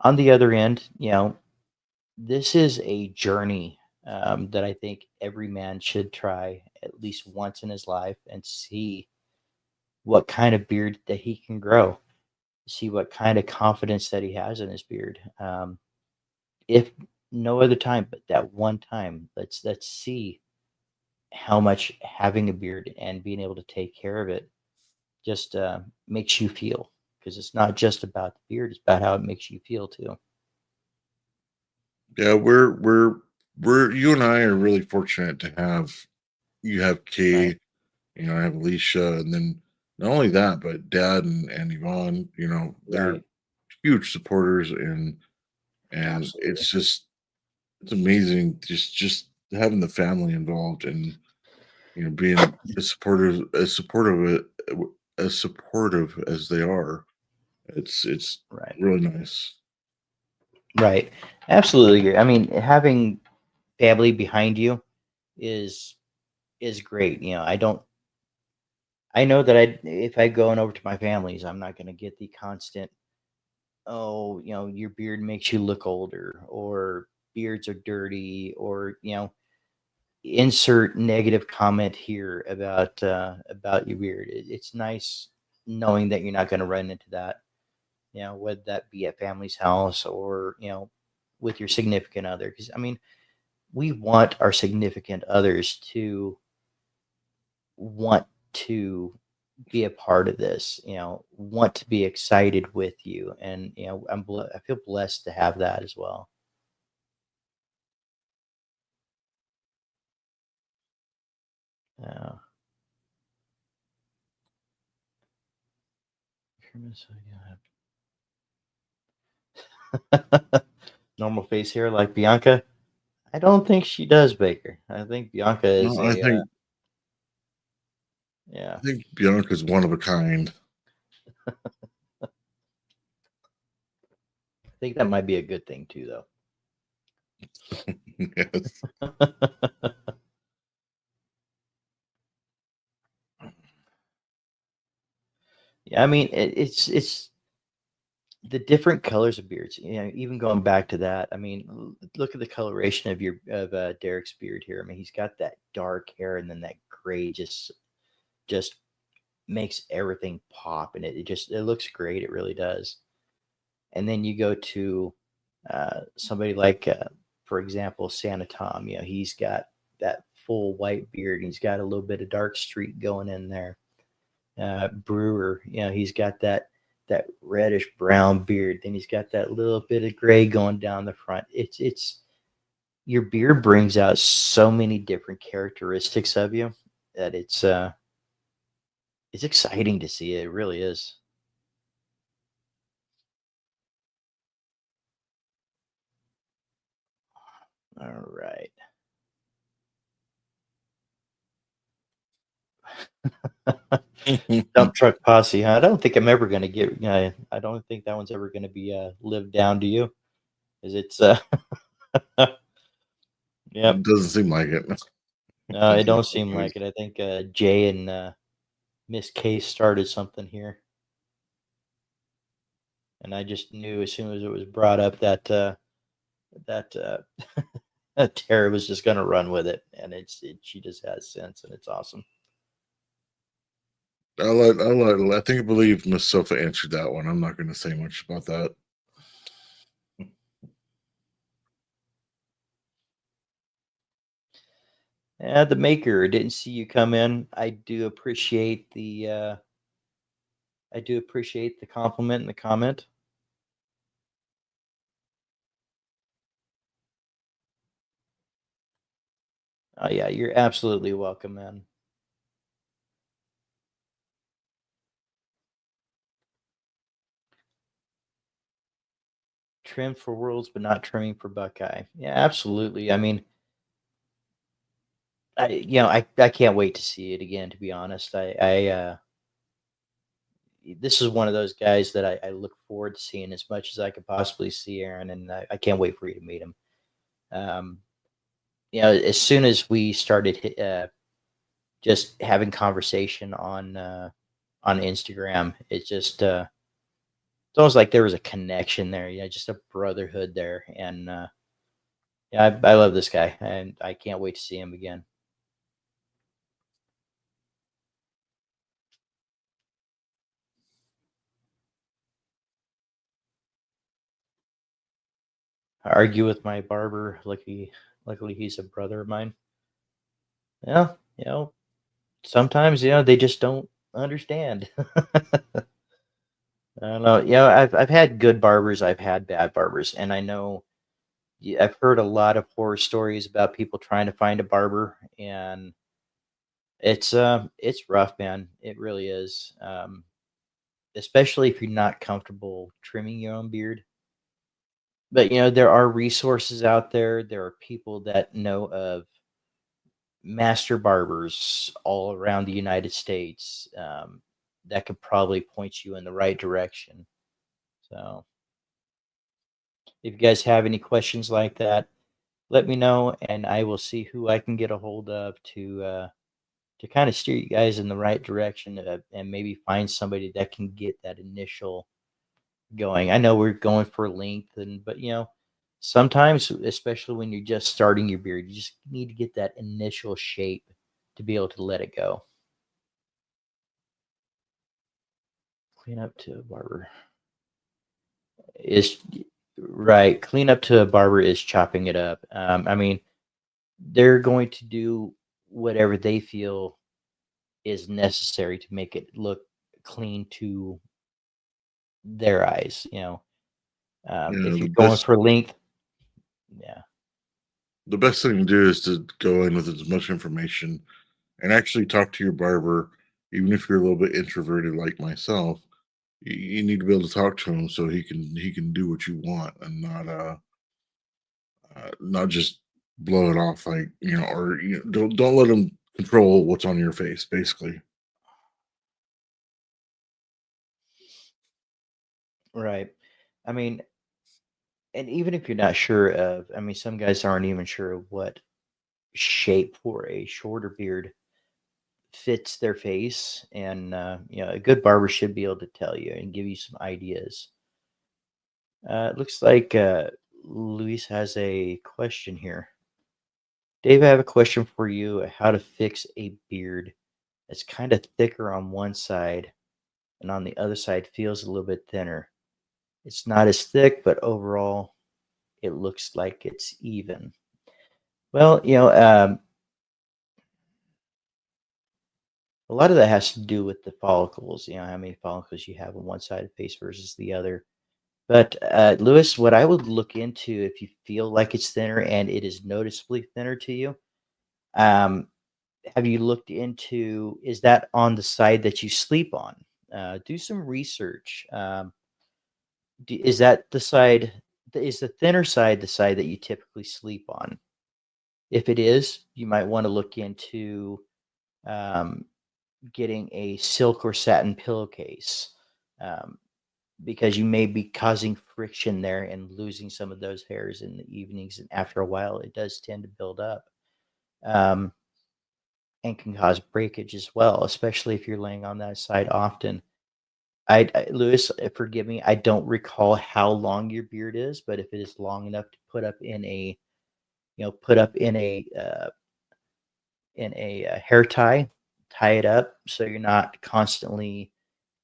on the other end, this is a journey that I think every man should try at least once in his life and see what kind of beard that he can grow, see what kind of confidence that he has in his beard. If no other time, but that one time, let's see how much having a beard and being able to take care of it just makes you feel. Because it's not just about the beard; it's about how it makes you feel too. Yeah, we're you and I are really fortunate to have you have Right, Kay, I have Alicia, and then not only that, but Dad and Yvonne, they're right, huge supporters, and absolutely, it's amazing just having the family involved and being as supportive as they are. It's right, really nice. right, absolutely. I mean, having family behind you is is great. I know that if I going over to my family's, I'm not going to get the constant, oh, your beard makes you look older, or beards are dirty, or insert negative comment here about your beard. It's nice knowing that you're not going to run into that. Whether that be at family's house or with your significant other. Because I mean, we want our significant others to want to be a part of this, want to be excited with you. And, I feel blessed to have that as well. Uh, normal face here like Bianca. I don't think she does, Baker. I think Bianca is No, I a, think yeah, I think Bianca's one of a kind. I think that might be a good thing too, though. Yes. Yeah, I mean, it's the different colors of beards. Even going back to that, I mean, look at the coloration of Derek's beard here. I mean, he's got that dark hair, and then that gray just makes everything pop, and it looks great. It really does. And then you go to somebody like, for example, Santa Tom. He's got that full white beard, and he's got a little bit of dark streak going in there. Brewer, he's got that reddish brown beard. Then he's got that little bit of gray going down the front. It's your beard brings out so many different characteristics of you that it's exciting to see. It really is. All right. Dump truck posse, huh? I don't think I'm ever gonna get. I don't think that one's ever gonna be lived down to you. Is it's yep. It doesn't seem like it. No, it don't seem like it. I think Jay and Miss K started something here, and I just knew as soon as it was brought up that Tara was just gonna run with it, and she just has sense, and it's awesome. I believe Miss Sofa answered that one. I'm not going to say much about that. Yeah, the maker didn't see you come in. I do appreciate the compliment and the comment. Oh yeah, you're absolutely welcome, man. Trim for worlds, but not trimming for Buckeye. Yeah, absolutely. I mean, I can't wait to see it again. To be honest, this is one of those guys that I look forward to seeing as much as I could possibly see, Aaron, and I can't wait for you to meet him. Um, as soon as we started just having conversation on Instagram, it's almost like there was a connection there. Yeah, just a brotherhood there, and yeah, I love this guy, and I can't wait to see him again. I argue with my barber. Luckily, he's a brother of mine. Yeah, sometimes they just don't understand. I don't know. I've had good barbers, I've had bad barbers, and I know I've heard a lot of horror stories about people trying to find a barber, and it's rough, man. It really is. Especially if you're not comfortable trimming your own beard. But there are resources out there. There are people that know of master barbers all around the United States that could probably point you in the right direction. So if you guys have any questions like that, let me know, and I will see who I can get a hold of to kind of steer you guys in the right direction, and maybe find somebody that can get that initial going. I know we're going for length, but sometimes, especially when you're just starting your beard, you just need to get that initial shape to be able to let it go. Clean up to a barber is right. Clean up to a barber is chopping it up. I mean, they're going to do whatever they feel is necessary to make it look clean to their eyes. If you're The going best for length, yeah, the best thing to do is to go in with as much information and actually talk to your barber, even if you're a little bit introverted like myself. You need to be able to talk to him so he can do what you want and not just blow it off like or don't let him control what's on your face basically. right. I mean, and even if you're not sure of, I mean, some guys aren't even sure of what shape for a shorter beard fits their face, and a good barber should be able to tell you and give you some ideas. It looks like Luis has a question here. Dave, I have a question for you. How to fix a beard that's kind of thicker on one side and on the other side feels a little bit thinner. It's not as thick, but overall it looks like it's even. Well, a lot of that has to do with the follicles, how many follicles you have on one side of the face versus the other. But Lewis, what I would look into if you feel like it's thinner and it is noticeably thinner to you, um, have you looked into is that on the side that you sleep on? Do some research. Is that the side? Is the thinner side the side that you typically sleep on? If it is, you might want to look into um, getting a silk or satin pillowcase, um, because you may be causing friction there and losing some of those hairs in the evenings. And after a while, it does tend to build up, um, and can cause breakage as well, especially if you're laying on that side often. Lewis, forgive me, I don't recall how long your beard is, but if it is long enough to put up in a, put up in a hair tie, tie it up so you're not constantly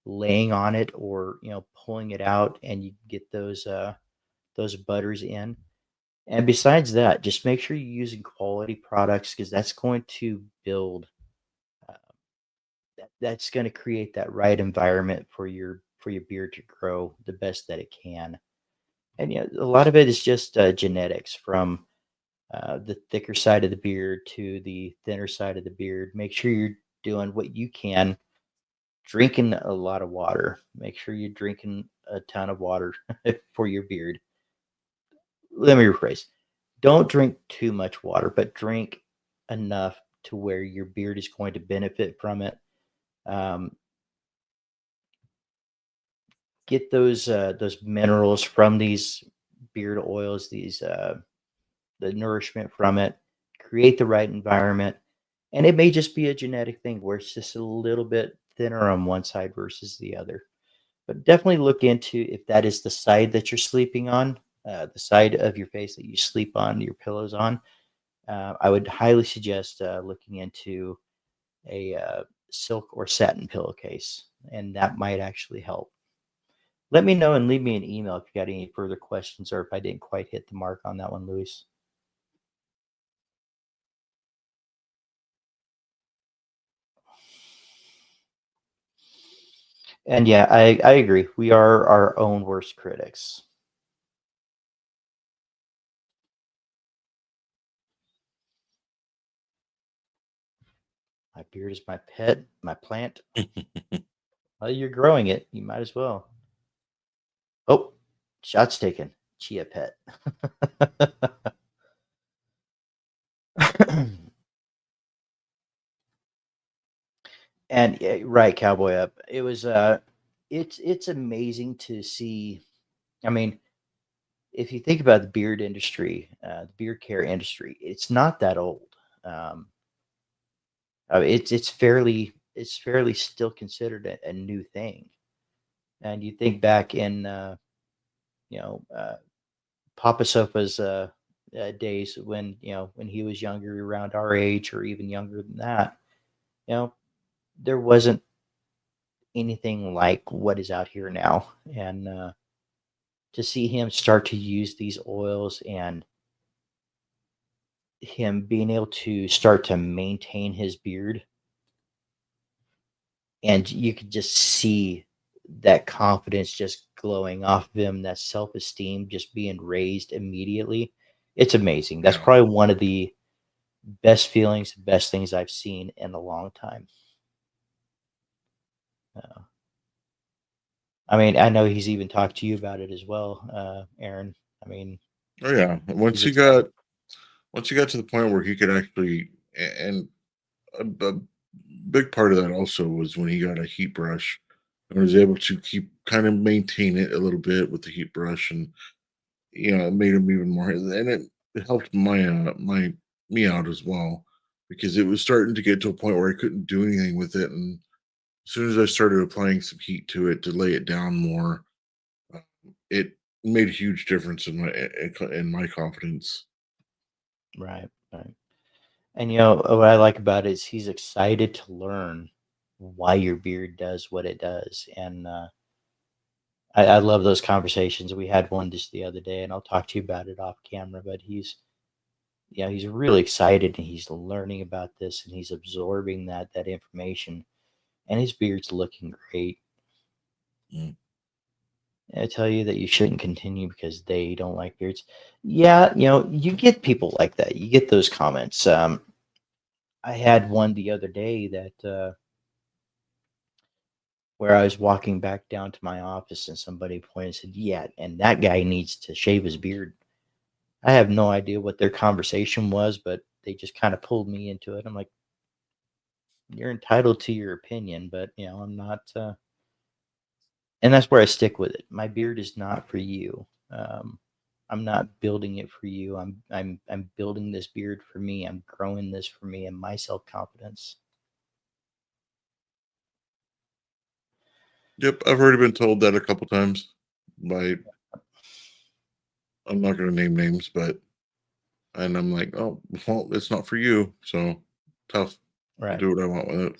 laying on it or pulling it out, and you get those butters in. And besides that, just make sure you're using quality products because that's going to build uh, that's going to create that right environment for your beard to grow the best that it can. And a lot of it is just genetics from the thicker side of the beard to the thinner side of the beard. Make sure you're doing what you can, drinking a lot of water. Make sure you're drinking a ton of water for your beard. Let me rephrase. Don't drink too much water, but drink enough to where your beard is going to benefit from it. Um, get those minerals from these beard oils, these the nourishment from it. Create the right environment, and it may just be a genetic thing where it's just a little bit thinner on one side versus the other. But definitely look into if that is the side that you're sleeping on, the side of your face that you sleep on, your pillows on. I would highly suggest looking into a silk or satin pillowcase, and that might actually help. Let me know and leave me an email if you got any further questions or if I didn't quite hit the mark on that one, Luis. And yeah, I agree. We are our own worst critics. My beard is my pet, my plant. Well, you're growing it. You might as well. Oh, shots taken. Chia pet. And yeah, right, Cowboy Up. It was it's amazing to see. I mean, if you think about the beard industry, the beard care industry, it's not that old. Um, it's fairly still considered a new thing. And you think back in you know Papa Sofa's days when when he was younger, around our age or even younger than that, you know, there wasn't anything like what is out here now. And to see him start to use these oils and him being able to start to maintain his beard, and you could just see that confidence just glowing off of him, that self-esteem just being raised immediately. It's amazing. That's Yeah. probably one of the best feelings, best things I've seen in a long time. uh, I mean, I know he's even talked to you about it as well, Aaron. I mean, Oh yeah. he's excited. Once you got to the point where he could actually, and a big part of that also was when he got a heat brush and was able to keep kind of maintain it a little bit with the heat brush, and it made him even more, and it helped my me out as well, because it was starting to get to a point where I couldn't do anything with it, and as soon as I started applying some heat to it to lay it down more, uh, it made a huge difference in my confidence. Right, right. And what I like about it is he's excited to learn why your beard does what it does. And I love those conversations. We had one just the other day, and I'll talk to you about it off camera. But he's really excited, and he's learning about this, and he's absorbing that information, and his beard's looking great. Mm. I tell you that you shouldn't continue because they don't like beards. Yeah, you get people like that. You get those comments. I had one the other day that where I was walking back down to my office and somebody pointed and said, "Yeah, and that guy needs to shave his beard." I have no idea what their conversation was, but they just kind of pulled me into it. I'm like, "You're entitled to your opinion, but I'm not." And that's where I stick with it. My beard is not for you. I'm not building it for you. I'm building this beard for me. I'm growing this for me and my self confidence. Yep, I've already been told that a couple times by, I'm not going to name names, but, and I'm like, oh, well, it's not for you, so tough. I'll Right. do what I want with it.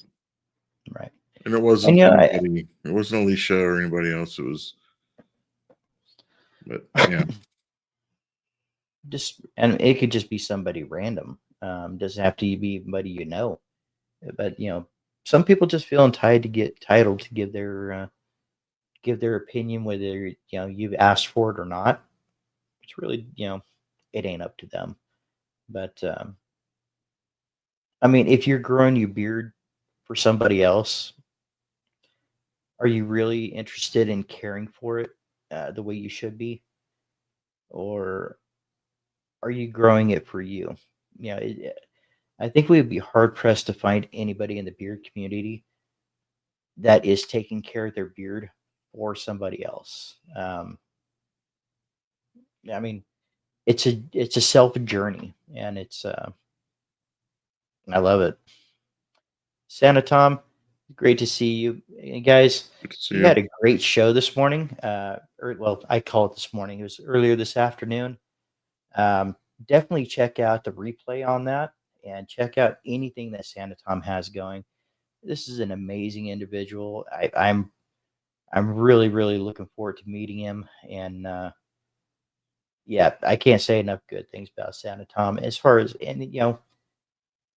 right. And it And wasn't you know, anybody. It wasn't Alicia or anybody else. It was, but yeah, and it could just be somebody random. Doesn't have to be anybody but some people just feel entitled to give their opinion, whether you've asked for it or not. It's really it ain't up to them. But I mean, if you're growing your beard for somebody else, are you really interested in caring for it the way you should be, or are you growing it for you? I think we would be hard pressed to find anybody in the beard community that is taking care of their beard for somebody else. I mean, it's a self journey, and I love it. Santa Tom, great to see you. Guys, good to see we you. had a great show this morning. Or well, I call it this morning. It was earlier this afternoon. Um, Definitely check out the replay on that, and check out anything that Santa Tom has going. This is an amazing individual. I'm really really looking forward to meeting him, and yeah, I can't say enough good things about Santa Tom as far as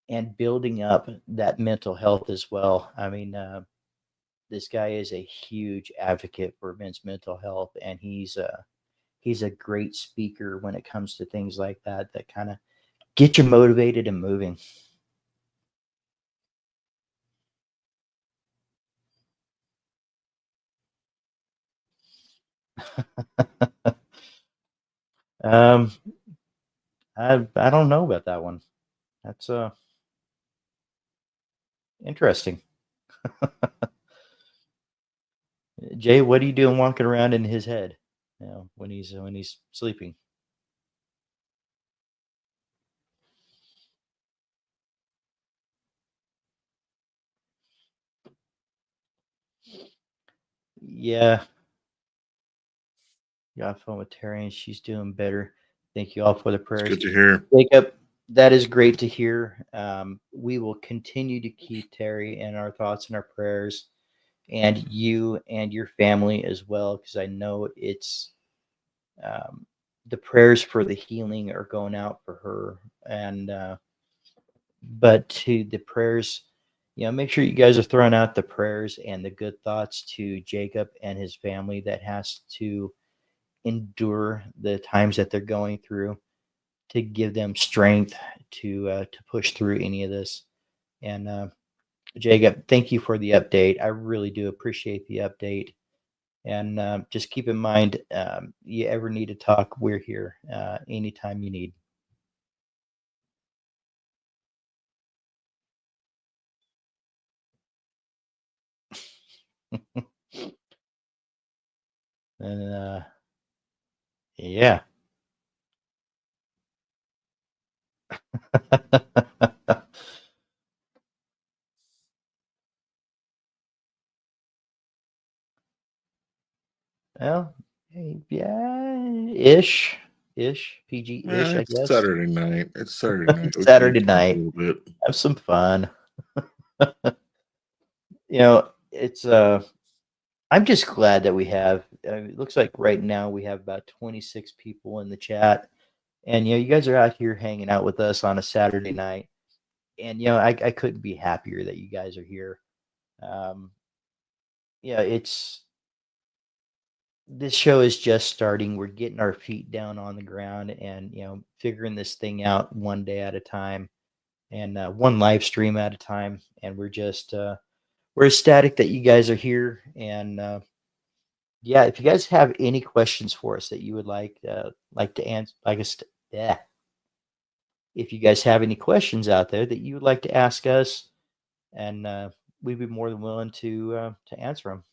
and building up that mental health as well. I mean, this guy is a huge advocate for men's mental health, and he's a great speaker when it comes to things like that that kind of get you motivated and moving. um, I don't know about that one. That's interesting. Jay, what are you doing walking around in his head? When he's sleeping. Yeah, got phone with Terry, and she's doing better. Thank you all for the It's prayers, good to hear. Jacob. That is great to hear. We will continue to keep Terry in our thoughts and our prayers, and you and your family as well, because I know um, the prayers for the healing are going out for her, and but to the prayers, make sure you guys are throwing out the prayers and the good thoughts to Jacob and his family that has to endure the times that they're going through, to give them strength to push through any of this. And Jacob, thank you for the update. I really do appreciate the update. And just keep in mind, you ever need to talk, we're here anytime you need. And yeah. Well, yeah, PG ish, I It's guess. Saturday night. It's Saturday night. We can Saturday talk a night, little bit. have some fun. It's I'm just glad that we have. It looks like right now we have about 26 people in the chat, and you guys are out here hanging out with us on a Saturday night, and I couldn't be happier that you guys are here. Um, it's this show is just starting. We're getting our feet down on the ground, and figuring this thing out one day at a time, and one live stream at a time, and we're ecstatic that you guys are here, and yeah, if you guys have any questions for us that you would like to answer, yeah, if you guys have any questions out there that you would like to ask us, and we'd be more than willing to answer them.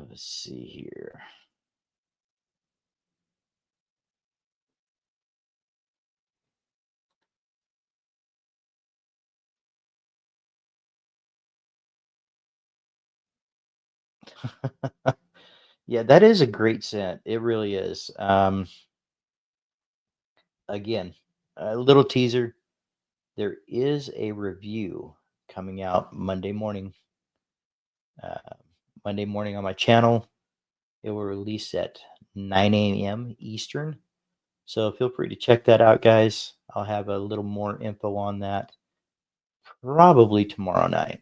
Let's see here. Yeah, that is a great scent. It really is. Again, a little teaser. There is a review coming out Monday morning. Uh, Monday morning on my channel. It will release at 9 a.m. Eastern. So feel free to check that out, guys. I'll have a little more info on that probably tomorrow night.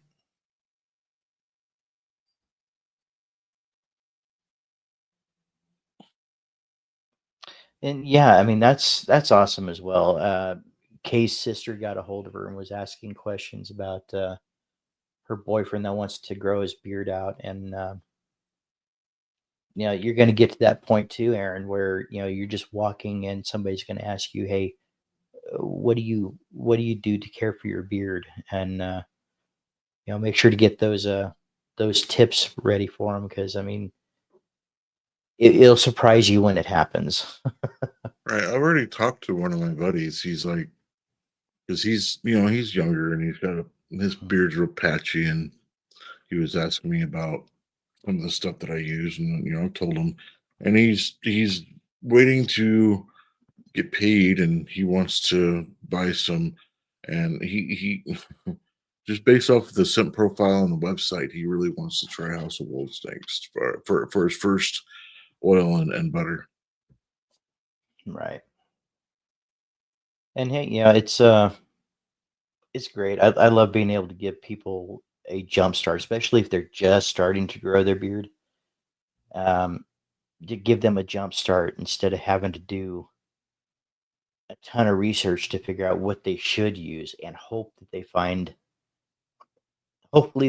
And yeah, I mean that's awesome as well. Kay's sister got a hold of her and was asking questions about her boyfriend that wants to grow his beard out, and you're going to get to that point too, Aaron, where you're just walking and somebody's going to ask you, "Hey, what do you do to care for your beard?" And make sure to get those tips ready for them, because I mean it'll surprise you when it happens. Right. I already talked to one of my buddies. He's like, because he's younger and his beard's real patchy, and he was asking me about some of the stuff that I use, and I told him, and he's waiting to get paid, and he wants to buy some, and he just based off of the scent profile on the website, he really wants to try House of Wolves Snakes for his first oil and butter. Right. And hey, it's great. I love being able to give people a jump start, especially if they're just starting to grow their beard. Um, to give them a jump start instead of having to do a ton of research to figure out what they should use, and hopefully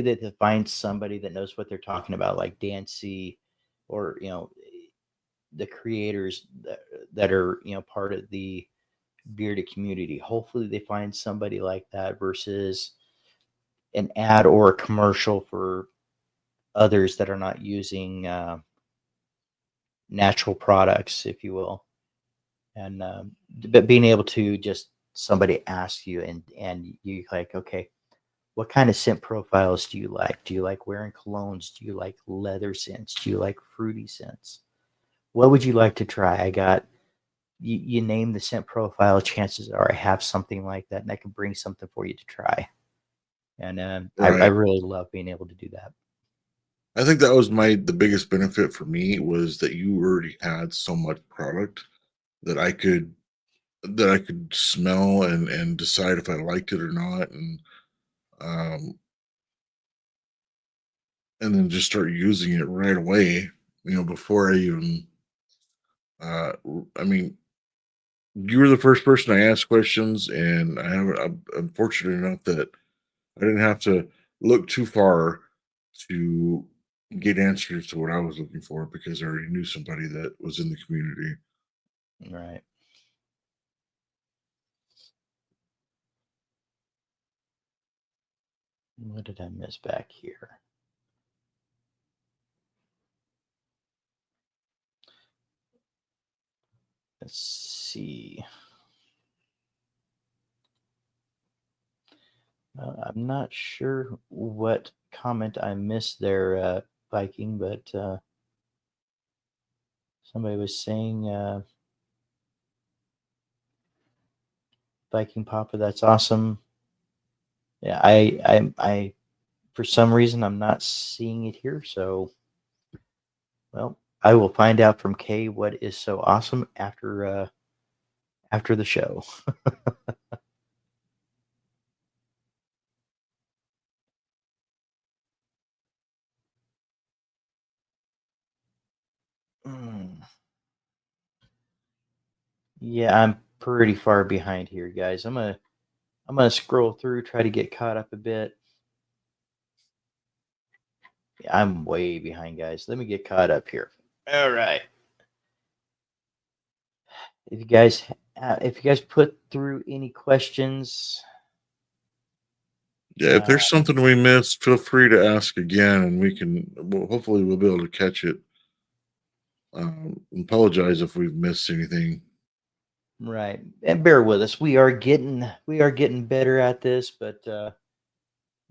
that they find somebody that knows what they're talking about, like Dan C, or the creators that are part of the bearded community. Hopefully they find somebody like that versus an ad or a commercial for others that are not using natural products, if you will. And but being able to just somebody ask you, and you like, okay, what kind of scent profiles do you like? Do you like wearing colognes? Do you like leather scents? Do you like fruity scents? What would you like to try? I got you name the scent profile. Chances are I have something like that, and I can bring something for you to try. And I Right. really love being able to do that. I think that was the biggest benefit for me was that you already had so much product that I could smell and decide if I liked it or not, um and then just start using it right away, before I even I mean, you were the first person I asked questions, and I'm fortunate enough that I didn't have to look too far to get answers to what I was looking for because I already knew somebody that was in the community. Right. What did I miss back here? Let's see. I'm not sure what comment I missed there, Viking, but somebody was saying, Viking Papa, that's awesome. Yeah, for some reason, I'm not seeing it here. So, well, I will find out from Kay what is so awesome after the show. Mm. Yeah, I'm pretty far behind here, guys. I'm gonna scroll through, try to get caught up a bit. Yeah, I'm way behind, guys. Let me get caught up here. All right. If you guys put through any questions, Yeah, if uh, there's something we missed, feel free to ask again, and hopefully we'll be able to catch it. Apologize if we've missed anything. right, and bear with us. We are getting better at this, but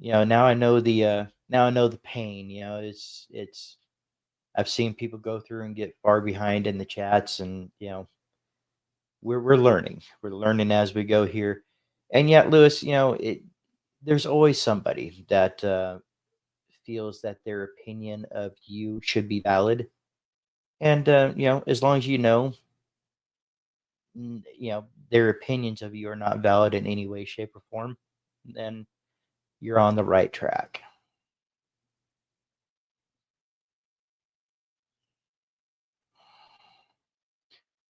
now I know the pain. It's I've seen people go through and get far behind in the chats, and we're learning. We're learning as we go here. And yet, Lewis, there's always somebody that feels that their opinion of you should be valid. And as long as their opinions of you are not valid in any way, shape, or form, then you're on the right track.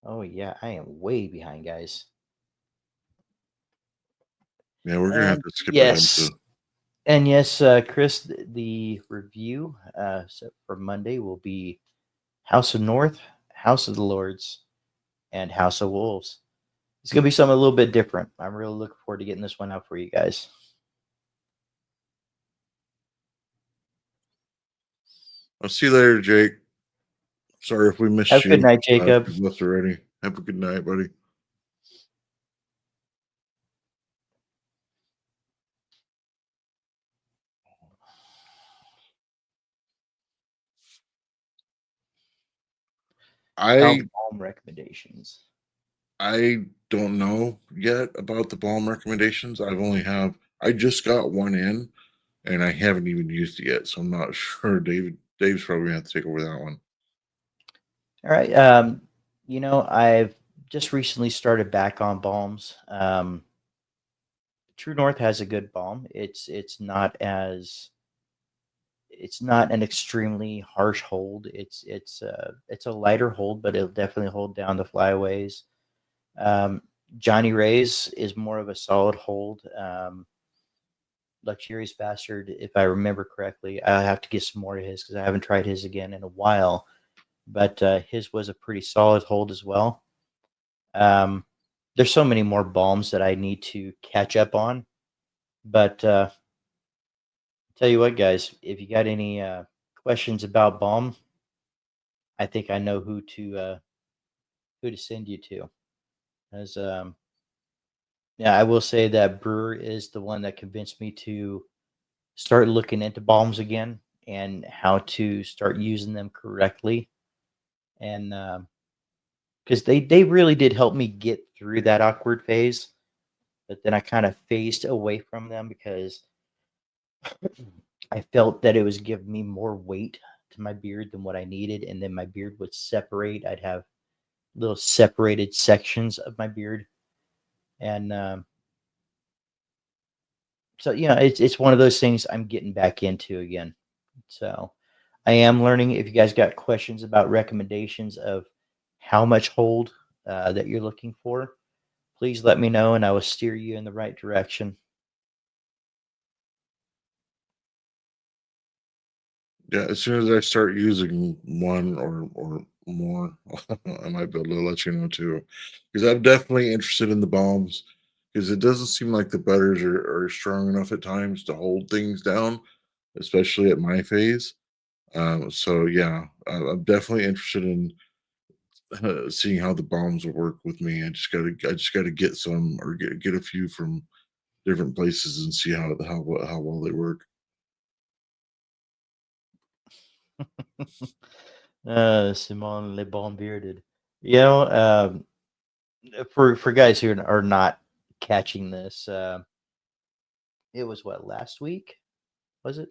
Oh yeah, I am way behind, guys. Yeah, we're gonna have And to skip ahead yes, to. and yes, Chris, the review for Monday will be House of North, House of the Lords, and House of Wolves. It's gonna be something a little bit different. I'm really looking forward to getting this one out for you guys. I'll see you later, Jake. Sorry if we Have missed a good you. night, If Jacob. you left already. Have a good night, buddy. Now, I balm recommendations. I don't know yet about the balm recommendations. I just got one in, and I haven't even used it yet, so I'm not sure. Dave's probably gonna have to take over that one. All right. I've just recently started back on balms. True North has a good balm. It's not an extremely harsh hold. It's a lighter hold, but it'll definitely hold down the flyaways. Um, Johnny Ray's is more of a solid hold. Luxurious Bastard, if I remember correctly, I have to get some more of his because I haven't tried his again in a while. But his was a pretty solid hold as well. Um, there's so many more balms that I need to catch up on. But tell you what, guys, if you got any questions about balm, I think I know who to send you to. As yeah, I will say that Brewer is the one that convinced me to start looking into balms again and how to start using them correctly. And because they really did help me get through that awkward phase, but then I kind of phased away from them because I felt that it was giving me more weight to my beard than what I needed, and then my beard would separate. I'd have little separated sections of my beard, and so it's one of those things I'm getting back into again. So I am learning. If you guys got questions about recommendations of how much hold that you're looking for, please let me know, and I will steer you in the right direction. Yeah, as soon as I start using one or more, I might be able to let you know too. Because I'm definitely interested in the bombs. Because it doesn't seem like the butters are strong enough at times to hold things down, especially at my phase. So yeah, I'm definitely interested in seeing how the bombs will work with me. I just gotta get some or get a few from different places and see how well they work. Simon Le Bon Bearded. You know, for guys who are not catching this, it was what, last week? Was it?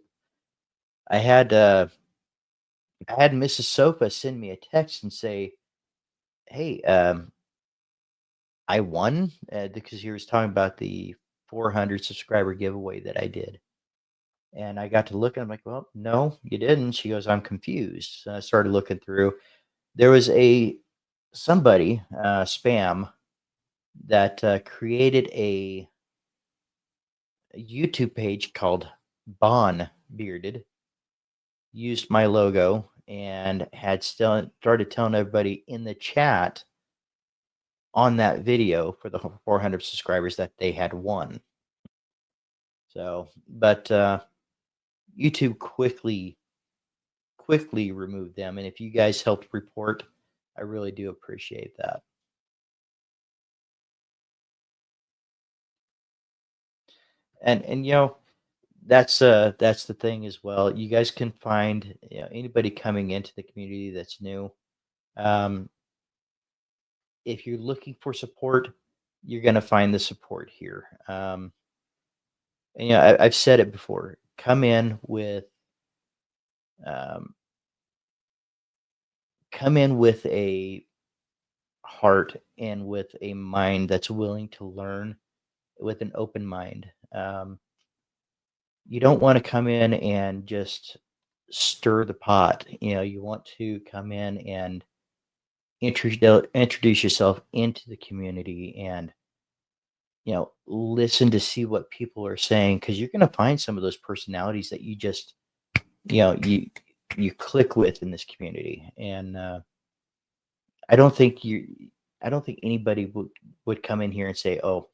I had uh, I had Mrs. Sofa send me a text and say, "Hey, I won," because he was talking about the 400 subscriber giveaway that I did. And I got to look and I'm like, well, no, you didn't. She goes, I'm confused. So I started looking through. There was somebody, spam, that created a YouTube page called Bon Bearded, used my logo, and had still started telling everybody in the chat on that video for the 400 subscribers that they had won. So, but YouTube quickly removed them, and if you guys helped report, I really do appreciate that. And that's the thing as well. You guys can find, anybody coming into the community that's new. Um, if you're looking for support, you're going to find the support here. And I've said it before. Um, come in with a heart and with a mind that's willing to learn, with an open mind. You don't want to come in and just stir the pot. You want to come in and introduce yourself into the community, and listen to see what people are saying, because you're going to find some of those personalities that you just you know you you click with in this community. And I don't think you I don't think anybody would come in here and say, oh,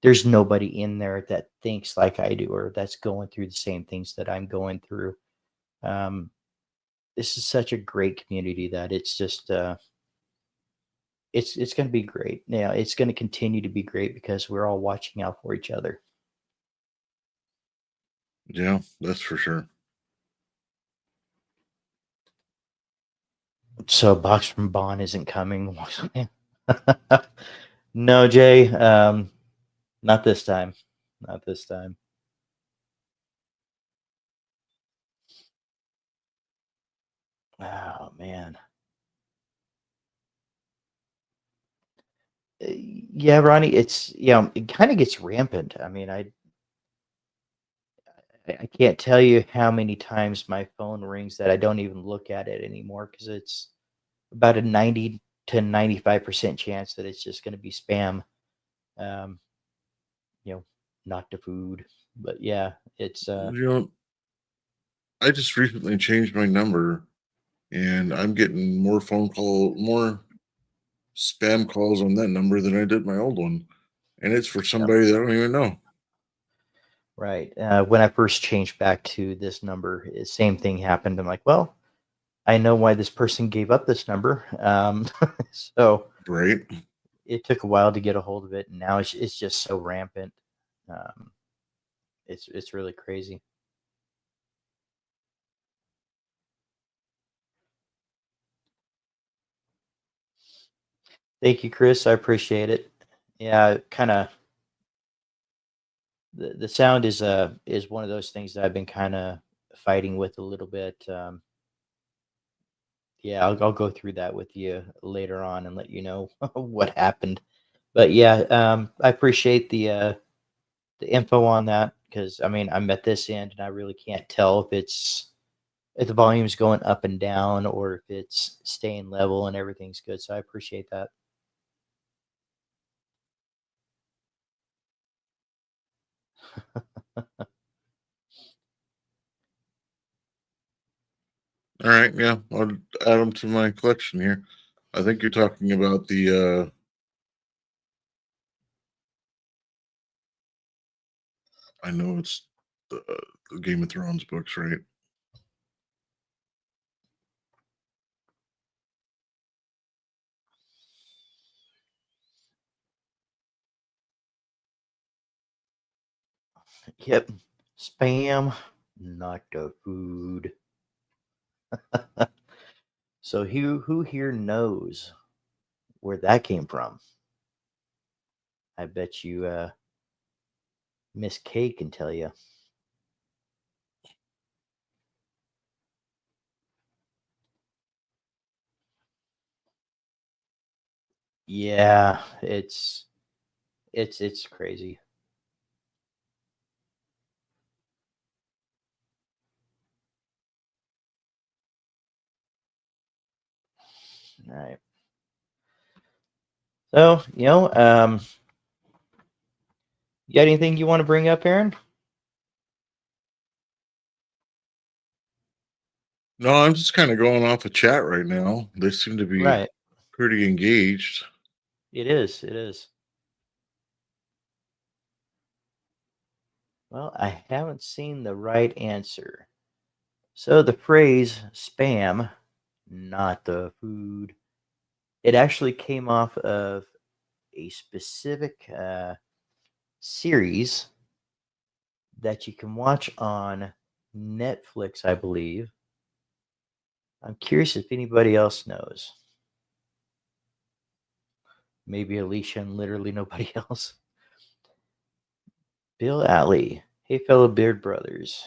there's nobody in there that thinks like I do, or that's going through the same things that I'm going through. um, this is such a great community that it's just it's going to be great. It's going to continue to be great because we're all watching out for each other. Yeah, that's for sure. So Box from Bond isn't coming. No, Jay. Not this time. Not this time. Oh man. Yeah, Ronnie. It kind of gets rampant. I mean, I can't tell you how many times my phone rings that I don't even look at it anymore, because it's about a 90 to 95% chance that it's just going to be spam. Um, you know, not the food, but yeah, it's You know, I just recently changed my number, and I'm getting more spam calls on that number than I did my old one, and it's for somebody that I don't even know. right. When I first changed back to this number, same thing happened. I'm like, well, I know why this person gave up this number. So Right? it took a while to get a hold of it, and now it's just so rampant. Um, it's really crazy. Thank you, Chris. I appreciate it. Yeah, kind of the sound is one of those things that I've been kind of fighting with a little bit. Yeah, I'll go through that with you later on and let you know what happened. But yeah, I appreciate the info on that, because I mean I'm at this end and I really can't tell if the volume's going up and down or if it's staying level and everything's good. So I appreciate that. All right, yeah, I'll add them to my collection here. I think you're talking about I know it's the Game of Thrones books, right? Yep. Spam, not the food. So who here knows where that came from? I bet you Miss K can tell you. Yeah, it's crazy. All right. So, you got anything you want to bring up, Aaron? No, I'm just kind of going off a chat right now. They seem to be Right. pretty engaged. It is. It is. Well, I haven't seen the right answer. So the phrase spam, not the food, it actually came off of a specific series that you can watch on Netflix, I believe. I'm curious if anybody else knows. Maybe Alicia and literally nobody else. Bill Alley. Hey, fellow Beard Brothers.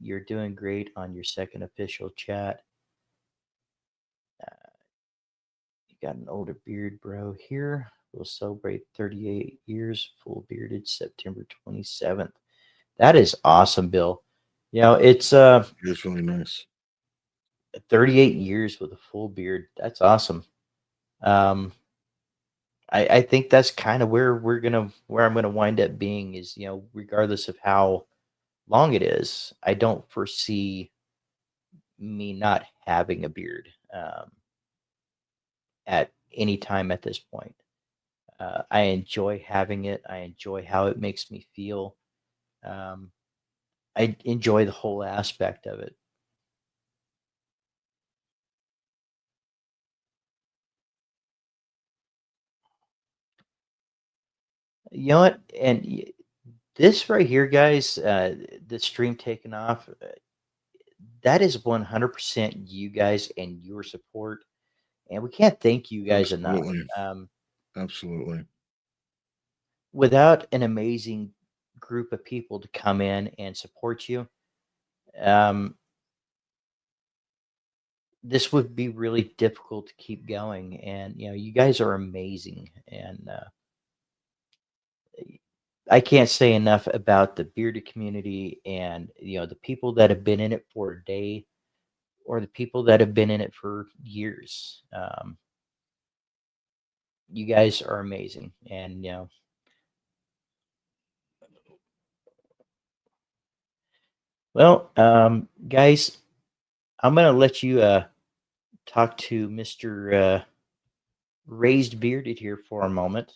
You're doing great on your second official chat. You got an older beard bro here. We'll celebrate 38 years full bearded September 27th. That is awesome, Bill. You know, it's It's really nice. 38 years with a full beard. That's awesome. Um, I think that's kind of where I'm gonna wind up being is, you know, regardless of how long it is, I don't foresee me not having a beard at any time at this point. I enjoy having it. I enjoy how it makes me feel. Um, I enjoy the whole aspect of it. You know what? This right here, guys, the stream taking off, that is 100% you guys and your support. And we can't thank you guys enough. Absolutely. Absolutely. Without an amazing group of people to come in and support you, um, this would be really difficult to keep going. And, you know, you guys are amazing. And I can't say enough about the bearded community and, you know, the people that have been in it for a day or the people that have been in it for years. You guys are amazing. And, you know, well, guys, I'm going to let you talk to Mr. Raised Bearded here for a moment.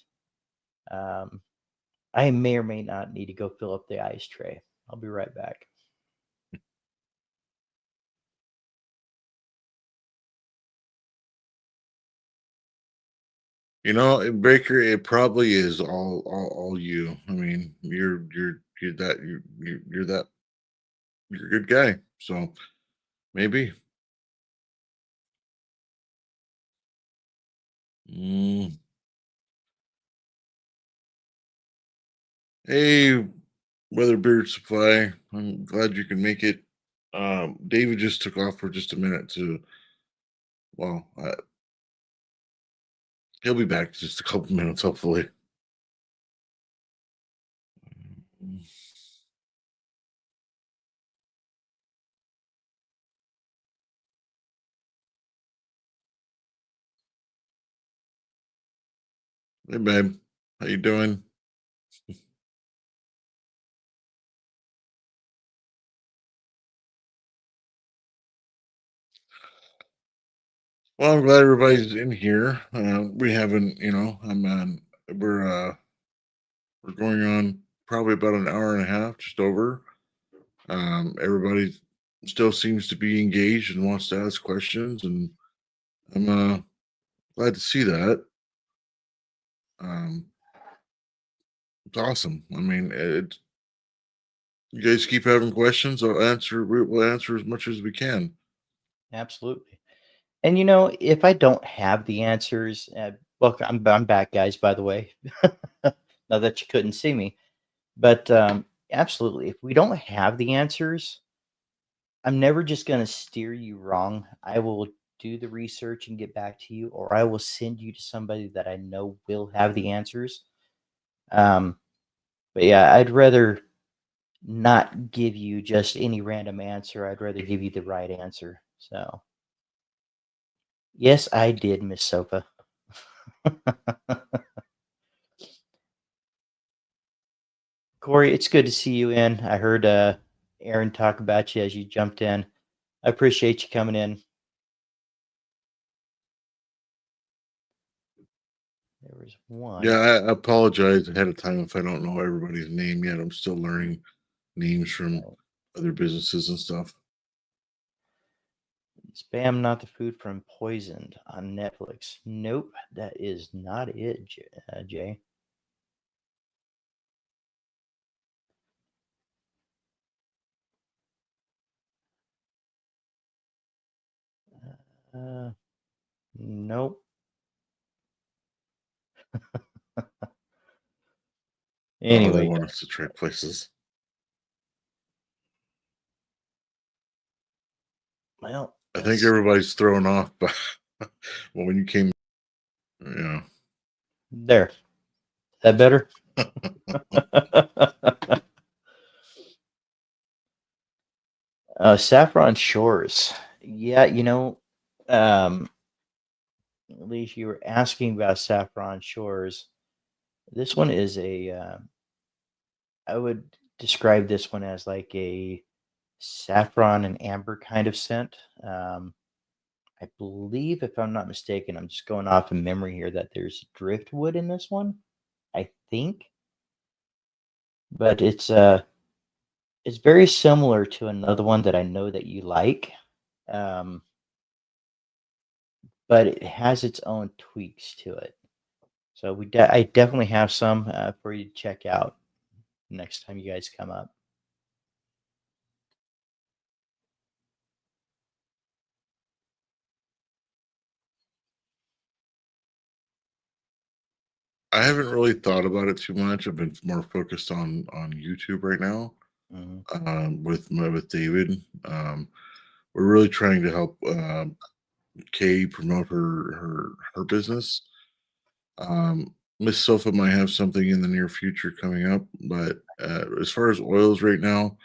Um, I may or may not need to go fill up the ice tray. I'll be right back. You know, Baker, it probably is all you. I mean, you're that you're that you're a good guy. So maybe. Mm. Hey, Weather Beard Supply. I'm glad you can make it. David just took off for just a minute to. Well, he'll be back in just a couple minutes, hopefully. Hey, babe, how you doing? Well, I'm glad everybody's in here. We haven't, you know, we're we're going on probably about an hour and a half, just over. Everybody still seems to be engaged and wants to ask questions, and I'm glad to see that. Um, it's awesome. I mean, you guys keep having questions. We'll answer as much as we can. Absolutely. And you know, if I don't have the answers, well, I'm back, guys. By the way, now that you couldn't see me, but absolutely, if we don't have the answers, I'm never just going to steer you wrong. I will do the research and get back to you, or I will send you to somebody that I know will have the answers. Um, but yeah, I'd rather not give you just any random answer. I'd rather give you the right answer. So, yes, I did, Miss Sofa. Corey, it's good to see you in. I heard Aaron talk about you as you jumped in. I appreciate you coming in. There was Yeah, one. I apologize ahead of time if I don't know everybody's name yet. I'm still learning names from other businesses and stuff. Spam Not the Food from Poisoned on Netflix. Nope, that is not it, Jay. Uh, nope. Oh, they Anyway, want us to trade places. well, I think that's everybody's thrown off by well, when you came, yeah. there. Is that better? Saffron Shores. Yeah, um, at least you were asking about Saffron Shores. This one is I would describe this one as like a saffron and amber kind of scent. I believe, if I'm not mistaken, I'm just going off of memory here, that there's driftwood in this one. I think, but it's very similar to another one that I know that you like, um, but it has its own tweaks to it. So I definitely have some for you to check out next time you guys come up. I haven't really thought about it too much. I've been more focused on YouTube right now, Mhm. with David. We're really trying to help Kay promote her business. Miss Sofa might have something in the near future coming up, but as far as oils right now,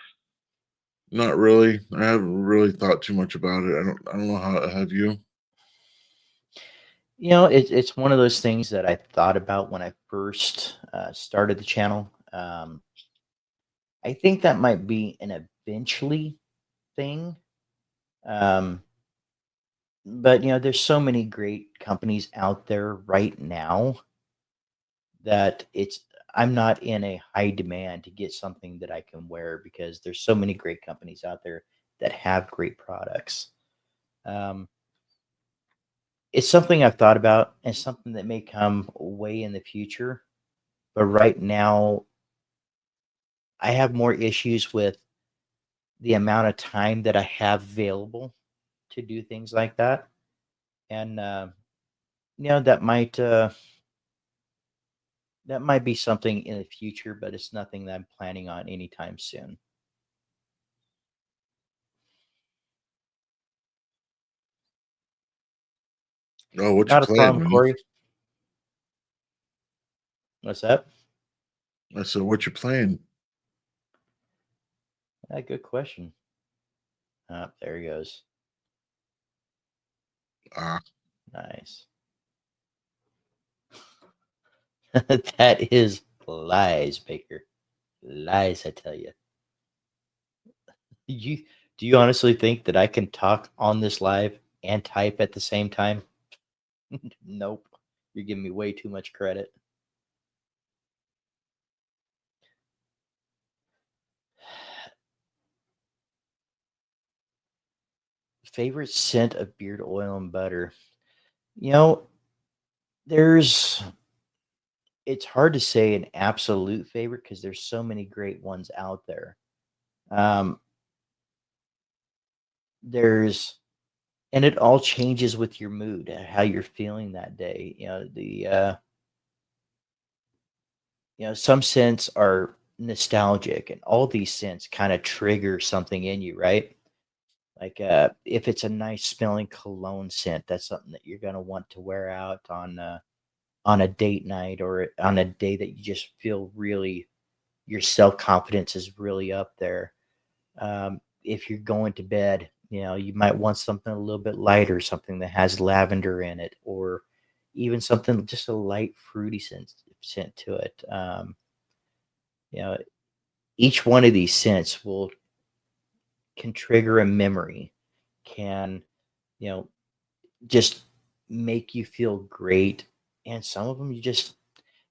not really. I haven't really thought too much about it. I don't know how have you? It's one of those things that I thought about when I first started the channel. I think that might be an eventually thing. Um, but there's so many great companies out there right now that I'm not in a high demand to get something that I can wear because there's so many great companies out there that have great products. Um, it's something I've thought about and something that may come way in the future. But right now, I have more issues with the amount of time that I have available to do things like that. And that might be something in the future, but it's nothing that I'm planning on anytime soon. Oh, what you Not a playing, problem, man? Corey. What's that? I said, what you playing? Good question. There he goes. Ah, Nice. That is lies, Baker. Lies, I tell you. You do you honestly think that I can talk on this live and type at the same time? Nope. You're giving me way too much credit. Favorite scent of beard oil and butter. You know, there's it's hard to say an absolute favorite because there's so many great ones out there. Um, there's and it all changes with your mood, how you're feeling that day. Some scents are nostalgic, and all these scents kind of trigger something in you, right? Like if it's a nice smelling cologne scent, that's something that you're gonna want to wear out on a date night or on a day that you just feel really your self confidence is really up there. If you're going to bed, you might want something a little bit lighter, something that has lavender in it, or even something just a light fruity scent to it. You know, each one of these scents will can trigger a memory, can you know just make you feel great, and some of them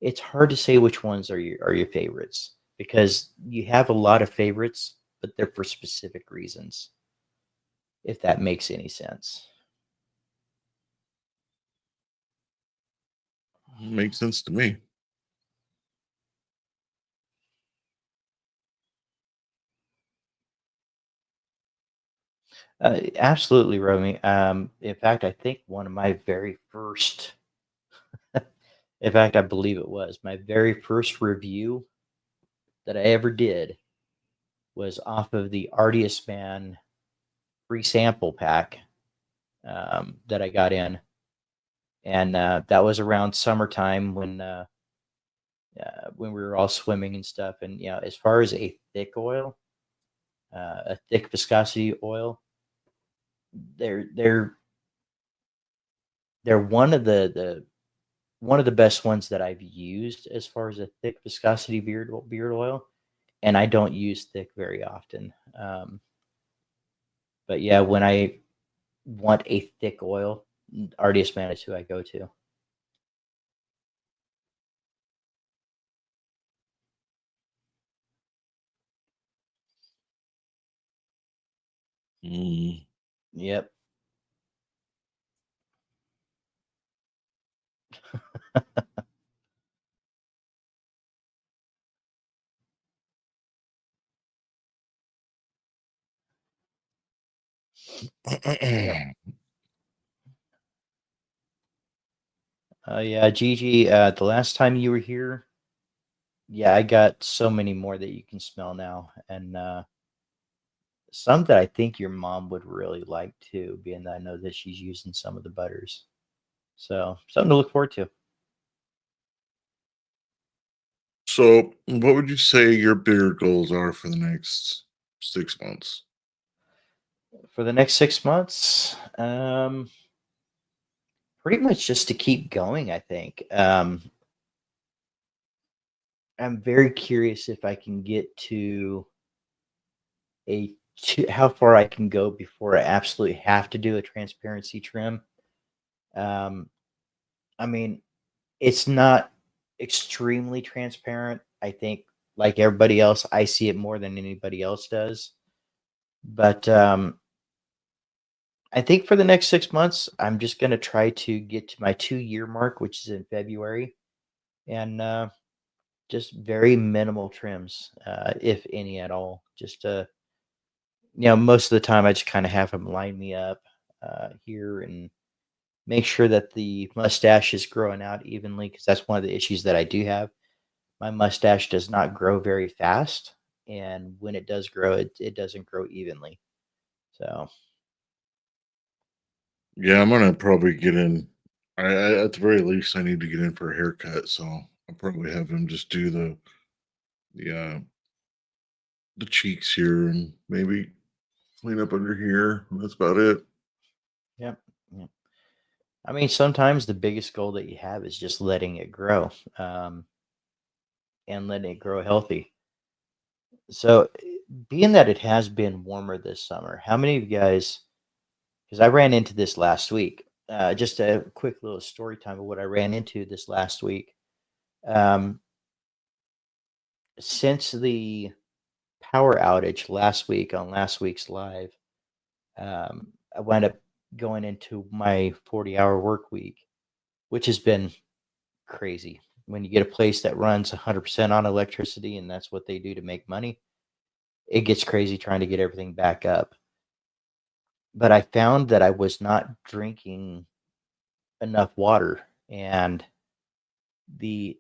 it's hard to say which ones are your favorites because you have a lot of favorites, but they're for specific reasons. If that makes any sense. makes sense to me. Absolutely, Romy. In fact, I think one of my very first, in fact, I believe it was my very first review that I ever did was off of the Artiest Man free sample pack that I got in, and that was around summertime when we were all swimming and stuff. And as far as a thick oil, a thick viscosity oil, they're they're they're one of the best ones that I've used as far as a thick viscosity beard oil, and I don't use thick very often. But yeah, when I want a thick oil, Artiest Man is who I go to. Mm. Yep. Yep. Yeah, Gigi, the last time you were here, yeah, I got so many more that you can smell now, and some that I think your mom would really like too, being that I know that she's using some of the butters. So something to look forward to. So, what would you say your bigger goals are for the next 6 months? For the next 6 months, pretty much just to keep going, I think. I'm very curious if I can get to how far I can go before I absolutely have to do a transparency trim. Um, I mean, it's not extremely transparent. I think, like everybody else, I see it more than anybody else does. But I think for the next 6 months, I'm just going to try to get to my 2 year mark, which is in February, and just very minimal trims, if any at all. Just most of the time, I just kind of have them line me up here and make sure that the mustache is growing out evenly, because that's one of the issues that I do have. My mustache does not grow very fast, and when it does grow, it doesn't grow evenly. So Yeah, I'm gonna probably get in. At the very least, I need to get in for a haircut. So I'll probably have him just do the the cheeks here and maybe clean up under here. That's about it. yep. Yeah. I mean, sometimes the biggest goal that you have is just letting it grow, um, and letting it grow healthy. So, being that it has been warmer this summer, how many of you guys? Because I ran into this last week. Just a quick little story time of what I ran into this last week. Um, since the power outage last week on last week's live, I wound up going into my 40-hour work week, which has been crazy. When you get a place that runs 100% on electricity and that's what they do to make money, it gets crazy trying to get everything back up. But I found that I was not drinking enough water, and the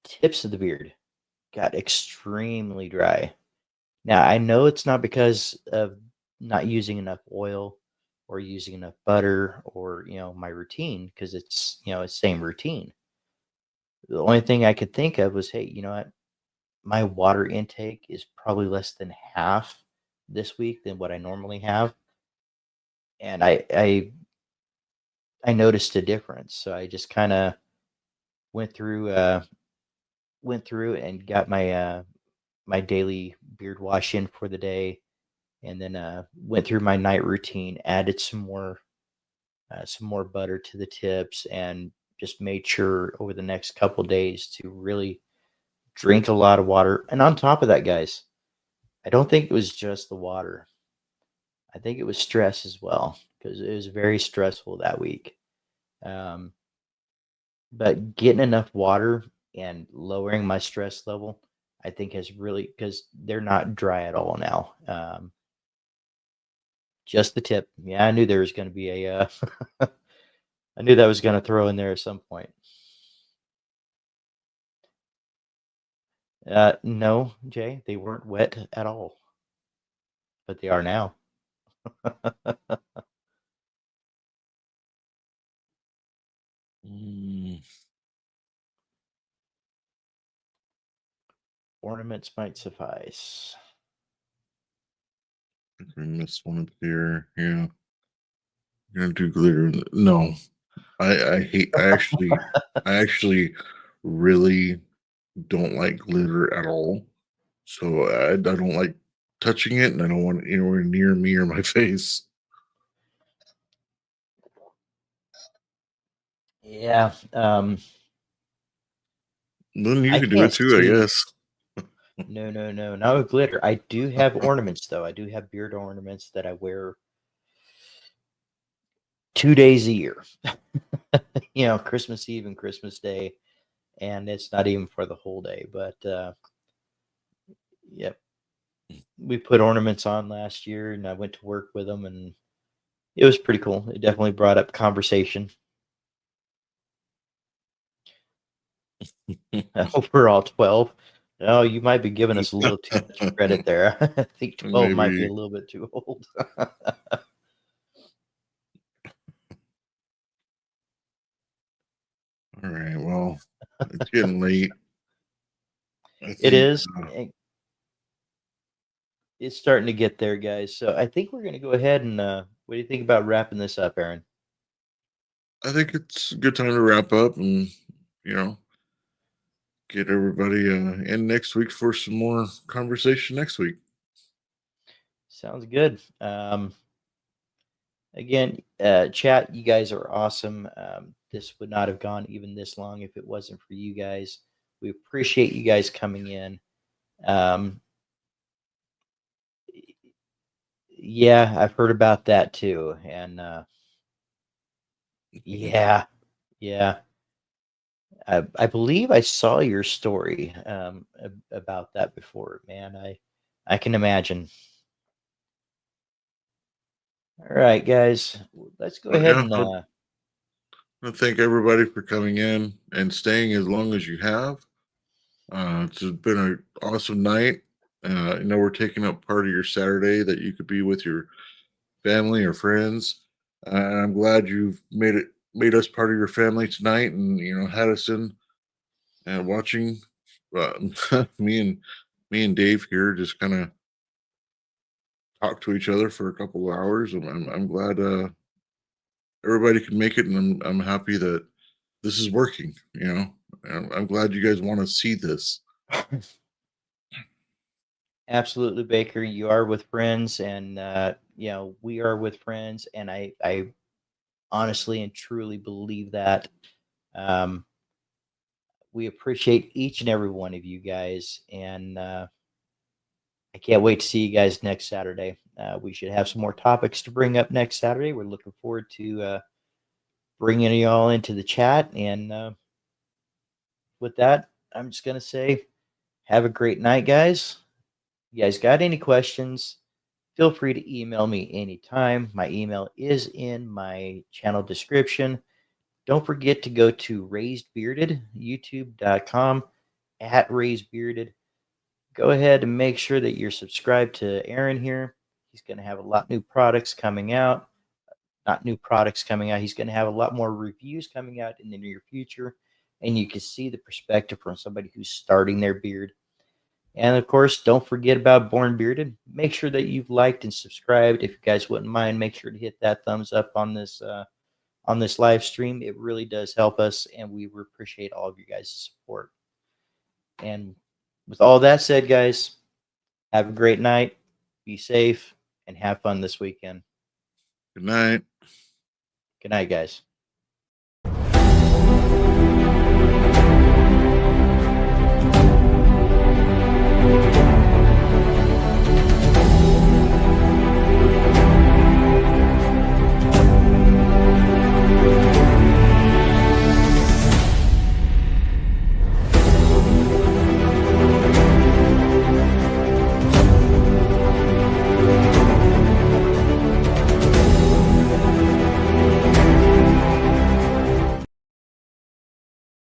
tips of the beard got extremely dry. Now, I know it's not because of not using enough oil or using enough butter or, my routine, because it's same routine. The only thing I could think of was, hey, you know what? My water intake is probably less than half this week than what I normally have, and I noticed a difference. So I just kind of went through uh went through and got my daily beard wash in for the day, and then went through my night routine, added some more butter to the tips, and just made sure over the next couple days to really drink a lot of water. And on top of that, guys, I don't think it was just the water. I think it was stress as well, because it was very stressful that week. Um, but getting enough water and lowering my stress level, I think has really, because they're not dry at all now. Just the tip. Yeah, I knew there was going to be a. I knew that was going to throw in there at some point. No, Jay, they weren't wet at all, but they are now. Mm, Ornaments might suffice. I think we missed one up here. Yeah. You're gonna do glitter. No. I hate I actually really don't like glitter at all. So I don't like touching it, and I don't want it anywhere near me or my face. Yeah. Then you I can do it can't too, I see. guess. No, not with glitter. I do have ornaments though. I do have beard ornaments that I wear 2 days a year. Christmas Eve and Christmas Day, and it's not even for the whole day. But yep, we put ornaments on last year, and I went to work with them, and it was pretty cool. It definitely brought up conversation. Overall, 12. No, you might be giving us a little too much credit there. I think 12 might be a Maybe. little bit too old. All right. Well, it's getting late. I It think. is. It's starting to get there, guys. So I think we're going to go ahead and what do you think about wrapping this up, Aaron? I think it's a good time to wrap up and you know get everybody in next week for some more conversation next week. Sounds good. Again, chat, you guys are awesome. This would not have gone even this long if it wasn't for you guys. We appreciate you guys coming in. Um, yeah, I've heard about that too. And yeah, yeah. I believe I saw your story about that before, man. I can imagine. All right, guys, let's go But ahead yeah, and I thank everybody for coming in and staying as long as you have. It's been an awesome night. I know we're taking up part of your Saturday that you could be with your family or friends. And I'm glad you've made us part of your family tonight, and had us in and watching me and Dave here just kind of talk to each other for a couple of hours. And I'm glad everybody can make it, and I'm happy that this is working. I'm glad you guys want to see this. absolutely, Baker, you are with friends, and we are with friends, and I honestly and truly believe that. Um, we appreciate each and every one of you guys, and I can't wait to see you guys next Saturday. We should have some more topics to bring up next Saturday. We're looking forward to bringing you all into the chat, and with that, I'm just gonna say, have a great night, guys. You guys got any questions? Feel free to email me anytime. My email is in my channel description. Don't forget to go to Raised Bearded, youtube.com at Raised Bearded. Go ahead and make sure that you're subscribed to Aaron here. He's going to have a lot new products coming out. Not new products coming out. He's going to have a lot more reviews coming out in the near future. And you can see the perspective from somebody who's starting their beard. And of course, don't forget about Born Bearded. Make sure that you've liked and subscribed. If you guys wouldn't mind, make sure to hit that thumbs up on this live stream. It really does help us, and we appreciate all of you guys' support. And with all that said, guys, have a great night. Be safe and have fun this weekend. Good night. Good night, guys.